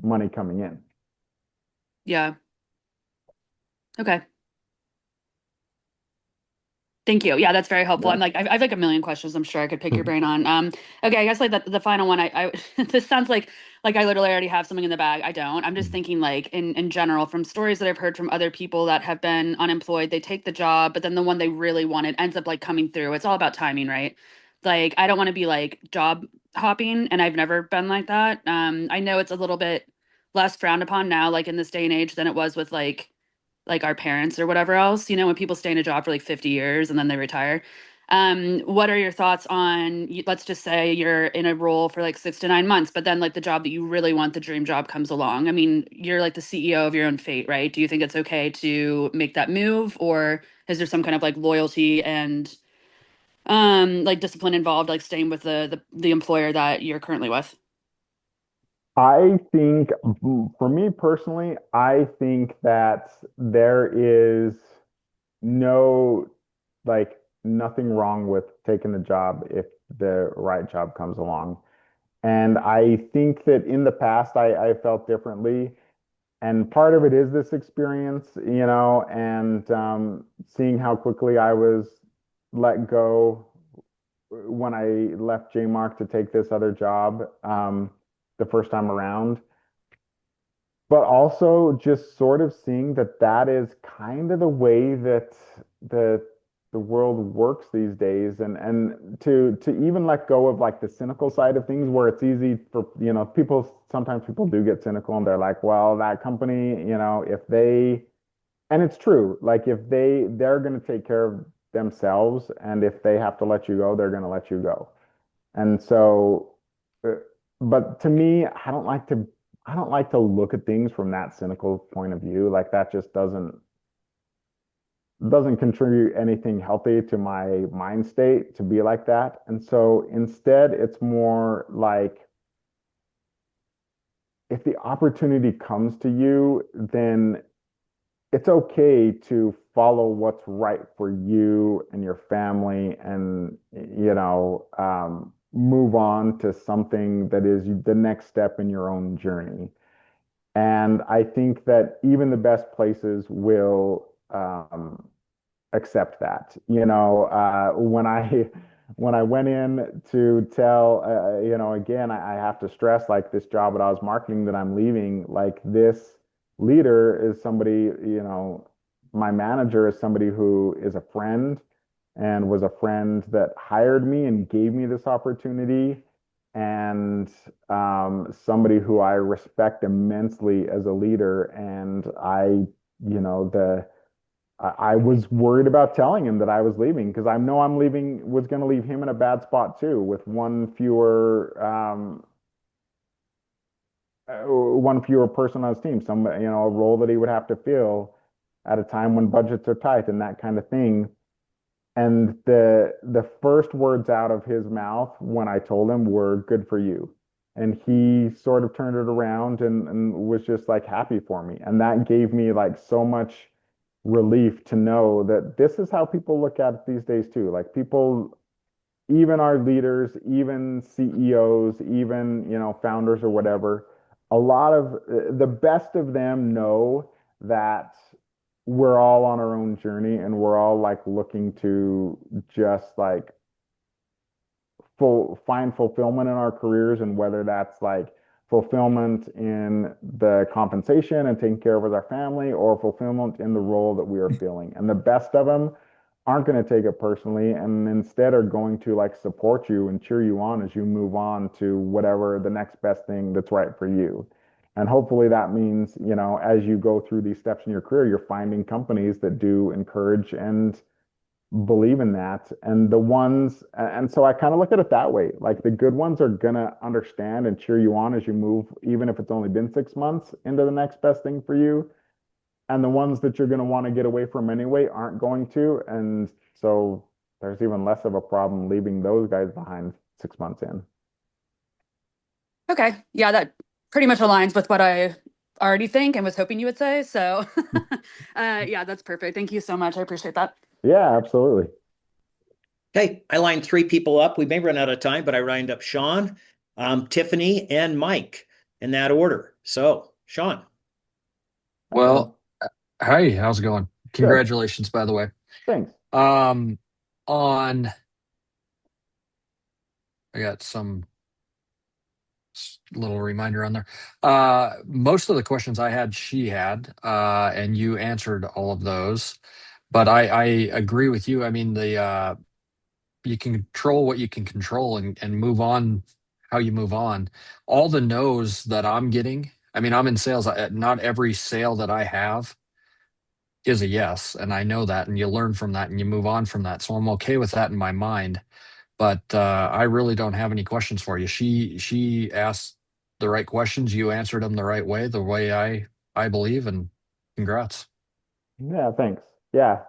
money coming in. Yeah. Okay. Thank you. Yeah, that's very helpful. Yeah. I'm like, I've like a million questions. I'm sure I could pick your brain on. Okay, I guess like the final one. This sounds like I literally already have something in the bag. I don't. I'm just thinking like in general from stories that I've heard from other people that have been unemployed. They take the job, but then the one they really wanted ends up like coming through. It's all about timing, right? Like I don't want to be like job hopping, and I've never been like that. I know it's a little bit less frowned upon now, like in this day and age, than it was with like our parents or whatever else, when people stay in a job for like 50 years and then they retire. What are your thoughts on, let's just say you're in a role for like 6 to 9 months, but then like the job that you really want, the dream job comes along. I mean, you're like the CEO of your own fate, right? Do you think it's okay to make that move, or is there some kind of like loyalty and like discipline involved, like staying with the employer that you're currently with? I think for me personally, I think that there is no nothing wrong with taking the job if the right job comes along. And I think that in the past I felt differently. And part of it is this experience, and seeing how quickly I was let go when I left JMark to take this other job the first time around, but also just sort of seeing that that is kind of the way that the the world works these days, and to even let go of like the cynical side of things where it's easy for, people, sometimes people do get cynical and they're like, well, that company, if they, and it's true, like if they're going to take care of themselves, and if they have to let you go, they're going to let you go. And so, uh, but to me, I don't like to look at things from that cynical point of view. Like that just doesn't contribute anything healthy to my mind state to be like that. And so instead, it's more like if the opportunity comes to you, then it's okay to follow what's right for you and your family, and move on to something that is the next step in your own journey. And I think that even the best places will accept that. When I went in to tell, again, I have to stress like this job at Oz Marketing that I'm leaving, like this leader is somebody, my manager is somebody who is a friend and was a friend that hired me and gave me this opportunity, and somebody who I respect immensely as a leader. And I was worried about telling him that I was leaving because I know I'm leaving, was going to leave him in a bad spot too, with one fewer person on his team, a role that he would have to fill at a time when budgets are tight and that kind of thing. And the first words out of his mouth when I told him were "good for you." And he sort of turned it around and was just like happy for me. And that gave me like so much relief to know that this is how people look at it these days too. Like people, even our leaders, even CEOs, even, founders or whatever, a lot of the best of them know that we're all on our own journey, and we're all like looking to just like find fulfillment in our careers, and whether that's like fulfillment in the compensation and taking care of our family, or fulfillment in the role that we are filling. And the best of them aren't going to take it personally, and instead are going to like support you and cheer you on as you move on to whatever the next best thing that's right for you. And hopefully that means, as you go through these steps in your career, you're finding companies that do encourage and believe in that. And so I kind of look at it that way. Like the good ones are gonna understand and cheer you on as you move, even if it's only been 6 months into the next best thing for you. And the ones that you're gonna want to get away from anyway aren't going to. And so there's even less of a problem leaving those guys behind 6 months in. Okay. Yeah, that pretty much aligns with what I already think and was hoping you would say. So, yeah, that's perfect. Thank you so much. I appreciate that. Yeah, absolutely. Okay, I lined three people up. We may run out of time, but I lined up Sean, Tiffany, and Mike in that order. So, Sean. Hi, Sean. Well, hey, how's it going? Good. Congratulations, by the way. Thanks. Um, on I got some little reminder on there. Most of the questions I had, she had, and you answered all of those. But I agree with you. I mean, the you can control what you can control, and move on how you move on. All the no's that I'm getting, I mean, I'm in sales. Not every sale that I have is a yes, and I know that, and you learn from that and you move on from that. So I'm okay with that in my mind. But I really don't have any questions for you. She asked the right questions. You answered them the way I believe, and congrats. Yeah, thanks. Yeah.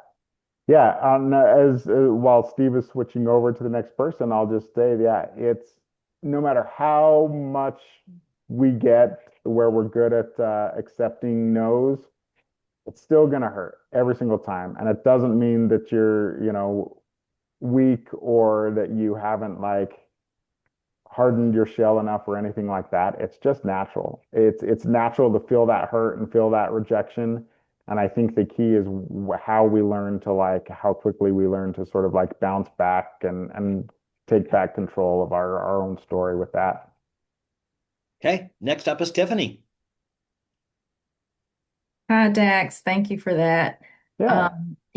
Yeah, as while Steve is switching over to the next person, I'll just say, yeah, it's no matter how much we get where we're good at accepting no's, it's still gonna hurt every single time. And it doesn't mean that you're, weak, or that you haven't like hardened your shell enough or anything like that. It's just natural. It's natural to feel that hurt and feel that rejection. And I think the key is how we learn to like how quickly we learn to sort of like bounce back and take back control of our own story with that. Okay, next up is Tiffany. Hi, Dax. Thank you for that. Yeah.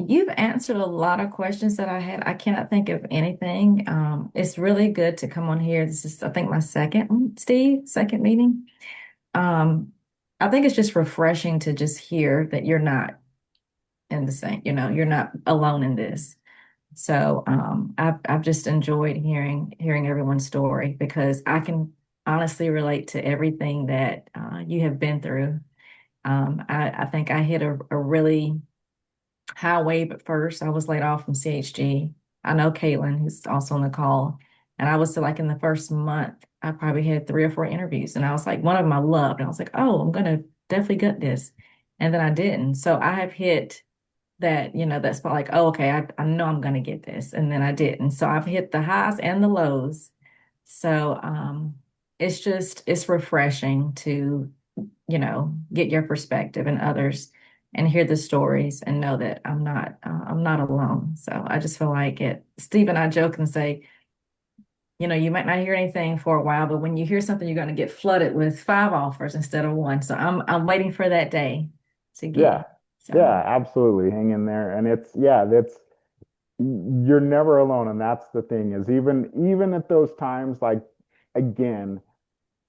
You've answered a lot of questions that I had. I cannot think of anything. It's really good to come on here. This is, I think, my second meeting. Um, I think it's just refreshing to just hear that you're not in the same, you're not alone in this. So I've just enjoyed hearing everyone's story because I can honestly relate to everything that you have been through. I think I hit a really high wave at first. I was laid off from CHG. I know Caitlin, who's also on the call, and I was like in the first month, I probably had 3 or 4 interviews, and I was like, one of them I loved, and I was like, oh, I'm gonna definitely get this, and then I didn't. So I have hit that, that spot like, oh, okay, I know I'm gonna get this, and then I didn't. So I've hit the highs and the lows. So it's refreshing to get your perspective and others and hear the stories and know that I'm not alone. So I just feel like it. Steve and I joke and say, you might not hear anything for a while, but when you hear something, you're going to get flooded with 5 offers instead of one. So I'm waiting for that day to Yeah. get. So Yeah, absolutely. Hang in there. And that's you're never alone. And that's the thing is even at those times, like again,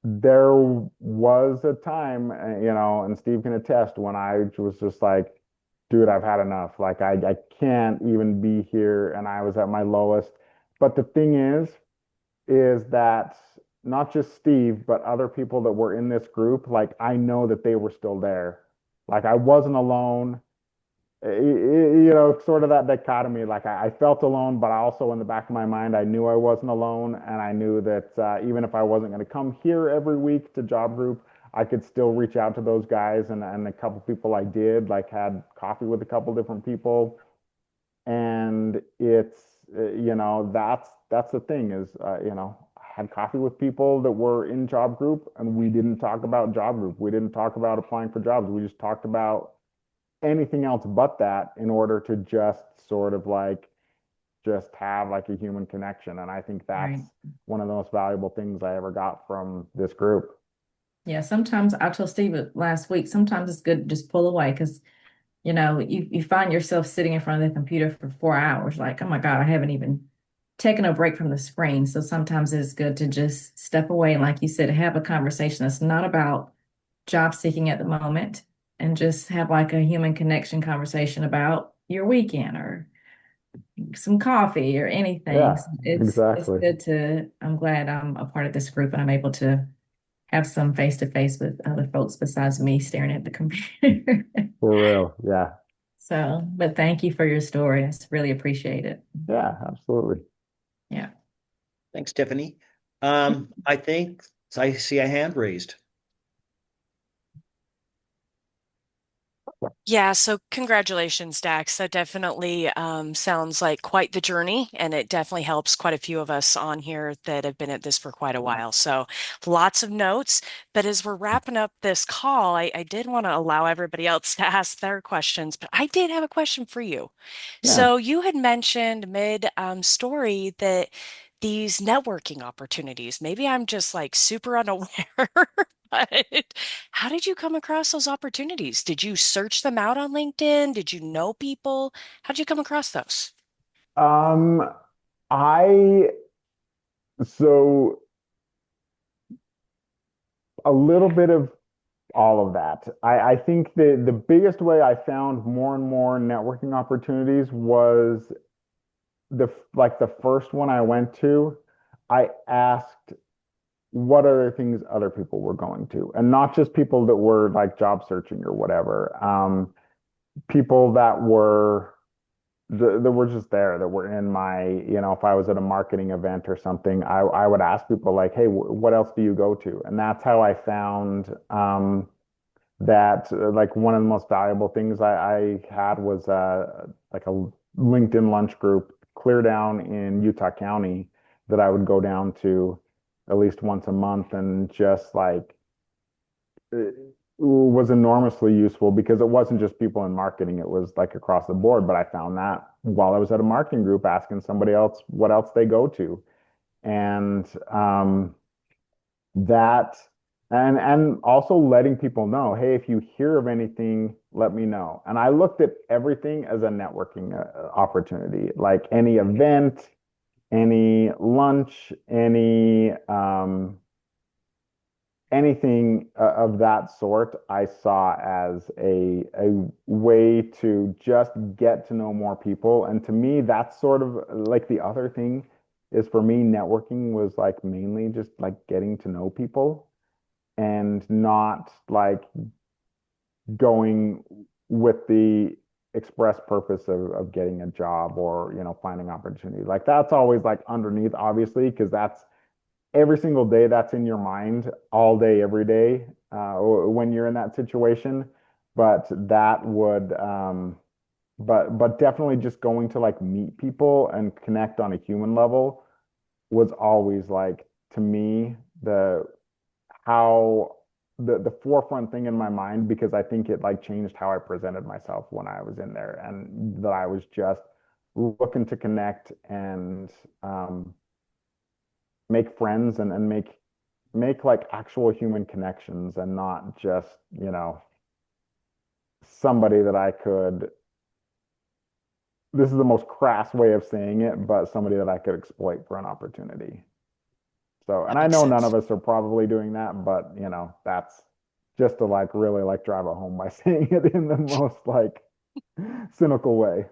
there was a time, and Steve can attest when I was just like, dude, I've had enough. Like I can't even be here. And I was at my lowest. But the thing is that not just Steve, but other people that were in this group, like I know that they were still there. Like I wasn't alone. Sort of that dichotomy. Like I felt alone, but also in the back of my mind, I knew I wasn't alone, and I knew that even if I wasn't going to come here every week to job group, I could still reach out to those guys, and a couple people I did, like had coffee with a couple different people, and it's that's the thing is I had coffee with people that were in job group, and we didn't talk about job group. We didn't talk about applying for jobs. We just talked about anything else but that in order to just sort of like just have like a human connection. And I think that's right. one of the most valuable things I ever got from this group. Yeah, sometimes I told Steve it last week, sometimes it's good to just pull away because you find yourself sitting in front of the computer for 4 hours, like, oh my God, I haven't even taken a break from the screen. So sometimes it's good to just step away and, like you said, have a conversation that's not about job seeking at the moment and just have like a human connection conversation about your weekend or some coffee or anything. Yeah, So it's exactly. good to, I'm glad I'm a part of this group and I'm able to have some face to face with other folks besides me staring at the computer. For real. Yeah. So, but thank you for your story. I really appreciate it. Yeah, absolutely. Yeah. Thanks, Tiffany. I think I see a hand raised. Yeah, so congratulations, Dax. That definitely sounds like quite the journey, and it definitely helps quite a few of us on here that have been at this for quite a while. So lots of notes. But as we're wrapping up this call, I did want to allow everybody else to ask their questions, but I did have a question for you. Yeah. So you had mentioned mid story that these networking opportunities, maybe I'm just like super unaware, but how did you come across those opportunities? Did you search them out on LinkedIn? Did you know people? How did you come across those? Um, I so a little bit of all of that. I think the biggest way I found more and more networking opportunities was the first one I went to, I asked what other things other people were going to, and not just people that were like job searching or whatever. People that were just there, that were in my, if I was at a marketing event or something, I would ask people like, hey, what else do you go to? And that's how I found that like one of the most valuable things I had was like a LinkedIn lunch group clear down in Utah County that I would go down to at least once a month, and just like it was enormously useful because it wasn't just people in marketing, it was like across the board. But I found that while I was at a marketing group asking somebody else what else they go to. And that And also letting people know, hey, if you hear of anything, let me know. And I looked at everything as a networking opportunity, like any event, any lunch, anything of that sort, I saw as a way to just get to know more people. And to me, that's sort of like the other thing is for me, networking was like mainly just like getting to know people and not like going with the express purpose of getting a job or, finding opportunity. Like that's always like underneath, obviously, because that's every single day that's in your mind all day, every day, when you're in that situation. But that would, but definitely just going to like meet people and connect on a human level was always like, to me, how the forefront thing in my mind, because I think it like changed how I presented myself when I was in there, and that I was just looking to connect and make friends and make like actual human connections and not just, somebody that I could, this is the most crass way of saying it, but somebody that I could exploit for an opportunity. So, That and I makes know none of sense. us are probably doing that, but that's just to like really like drive it home by saying it in the most like cynical way.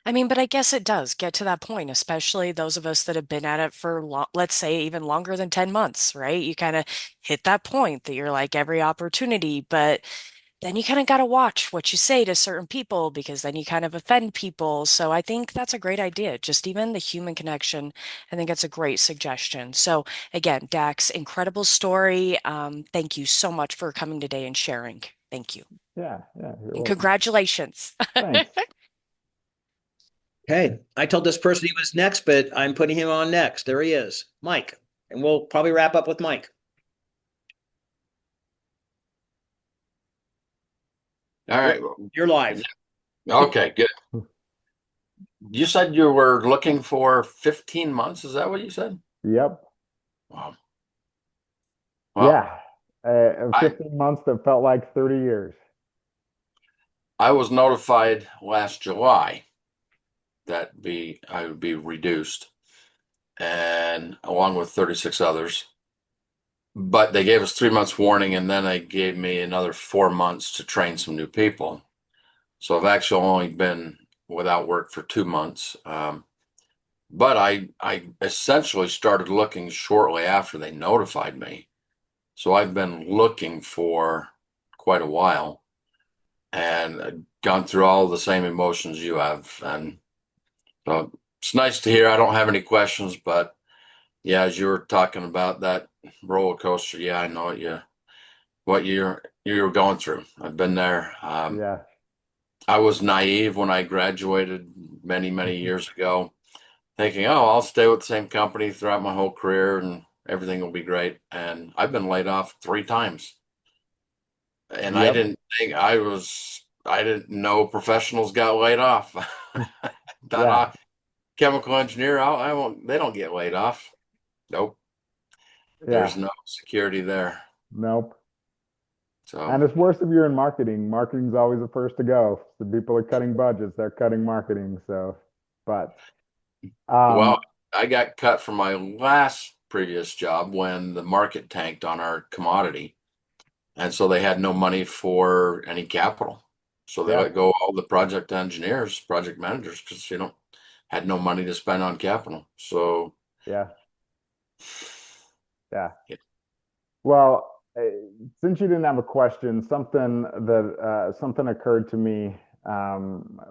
I mean, but I guess it does get to that point, especially those of us that have been at it for let's say even longer than 10 months, right? You kind of hit that point that you're like every opportunity, but then you kind of got to watch what you say to certain people because then you kind of offend people. So I think that's a great idea. Just even the human connection, I think that's a great suggestion. So again, Dax, incredible story. Thank you so much for coming today and sharing. Thank you. Yeah, yeah, you're And welcome. congratulations. Thanks. Okay, I told this person he was next, but I'm putting him on next. There he is, Mike. And we'll probably wrap up with Mike. All You're right. you're live. Okay, good. You said you were looking for 15 months. Is that what you said? Yep. Wow. Well, Yeah. I 15 months that felt like 30 years. I was notified last July that I would be reduced, and along with 36 others. But they gave us 3 months warning, and then they gave me another 4 months to train some new people. So I've actually only been without work for 2 months. But I essentially started looking shortly after they notified me. So I've been looking for quite a while and gone through all the same emotions you have. And so it's nice to hear. I don't have any questions, but yeah, as you were talking about that roller coaster, yeah, I know what you're going through. I've been there. Yeah. I was naive when I graduated many, many years ago, thinking, oh, I'll stay with the same company throughout my whole career and everything will be great. And I've been laid off 3 times. And I Yep. didn't think I didn't know professionals got laid off. Thought, Yeah. chemical engineer, I won't, they don't get laid off. Nope. There's Yeah. no security there. Nope. So, And it's worse if you're in marketing. Marketing's always the first to go. The people are cutting budgets, they're cutting marketing. So, but well, um, I got cut from my last previous job when the market tanked on our commodity. And so they had no money for any capital. So they yeah, let go all the project engineers, project managers, because had no money to spend on capital. So yeah, yeah. yeah. Well, since you didn't have a question, something occurred to me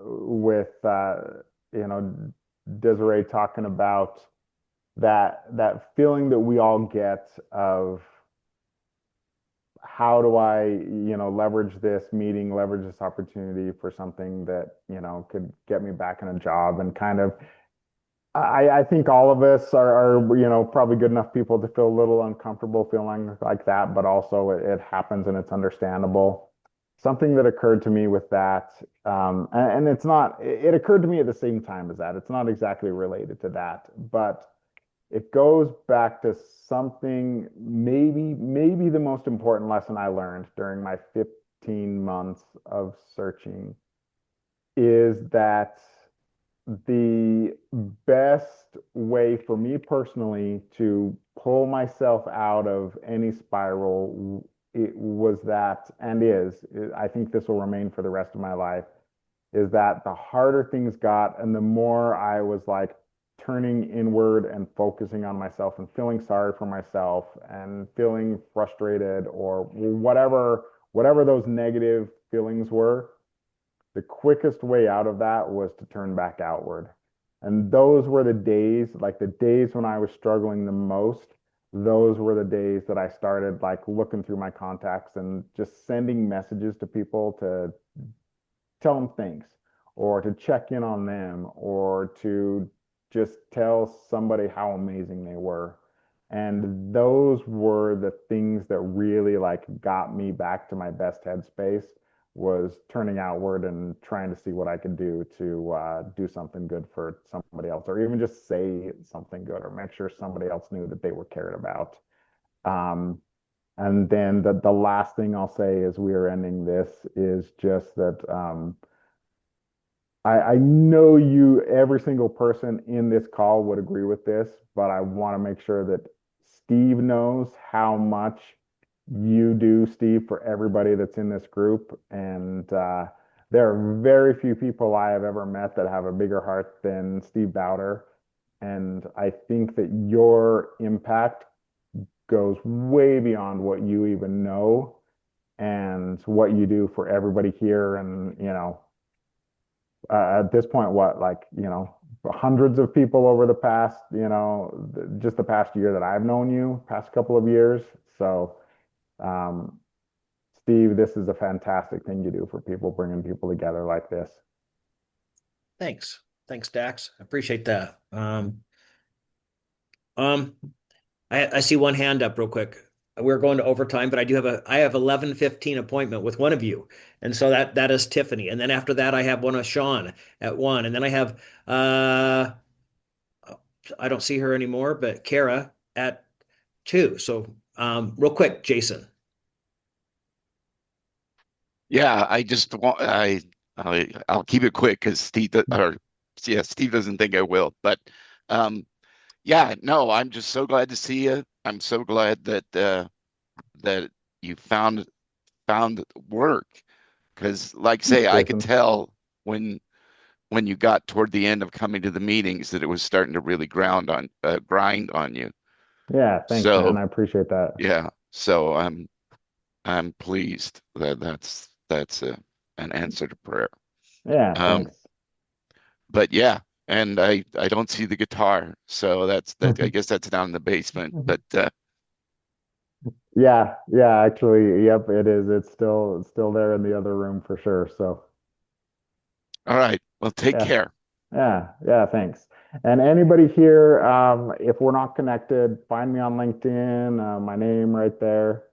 with Desiree talking about that feeling that we all get of how do I, leverage this meeting, leverage this opportunity for something that, could get me back in a job and kind of I think all of us are, probably good enough people to feel a little uncomfortable feeling like that, but also it happens and it's understandable. Something that occurred to me with that, and it's not, it occurred to me at the same time as that. It's not exactly related to that, but it goes back to something, maybe the most important lesson I learned during my 15 months of searching is that the best way for me personally to pull myself out of any spiral, it was that, and is, I think this will remain for the rest of my life, is that the harder things got and the more I was like turning inward and focusing on myself and feeling sorry for myself and feeling frustrated or whatever those negative feelings were, the quickest way out of that was to turn back outward. And those were the days, like the days when I was struggling the most, those were the days that I started like looking through my contacts and just sending messages to people to tell them thanks or to check in on them or to just tell somebody how amazing they were. And those were the things that really like got me back to my best headspace, was turning outward and trying to see what I could do to do something good for somebody else, or even just say something good or make sure somebody else knew that they were cared about. Um, and then the last thing I'll say as we are ending this is just that I know every single person in this call would agree with this, but I want to make sure that Steve knows how much you do, Steve, for everybody that's in this group. And there are very few people I have ever met that have a bigger heart than Steve Bowder. And I think that your impact goes way beyond what you even know and what you do for everybody here. And, at this point, what, like, hundreds of people over the past, just the past year that I've known you, past couple of years. So, um, Steve, this is a fantastic thing you do for people, bringing people together like this. Thanks, Dax. I appreciate that. Um, I see one hand up real quick. We're going to overtime, but I have 11:15 appointment with one of you. And so that is Tiffany. And then after that, I have one with Sean at 1. And then I have I don't see her anymore, but Kara at 2. So real quick, Jason. Yeah, I just want I'll keep it quick because Steve doesn't think I will. But um, yeah, no, I'm just so glad to see you. I'm so glad that you found work because, like Thanks, say, I could Jason. tell when you got toward the end of coming to the meetings that it was starting to really grind on you. Yeah, thanks, man. So I appreciate that. yeah, so I'm pleased that that's an answer to prayer. Yeah, Um, thanks. but yeah, and I don't see the guitar, so that I guess that's down in the basement. But Yeah, yeah, actually, yep, it is. It's still there in the other room for sure. So, all right, well, take yeah. care. Yeah, thanks. And anybody here, if we're not connected, find me on LinkedIn, my name right there.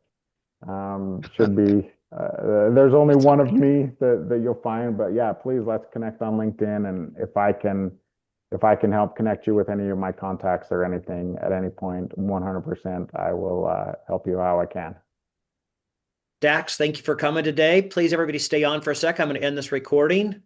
Should be, there's only That's one all of right. me that you'll find, but yeah, please let's connect on LinkedIn. And if I can help connect you with any of my contacts or anything at any point, 100%, I will help you how I can. Dax, thank you for coming today. Please, everybody, stay on for a sec. I'm going to end this recording.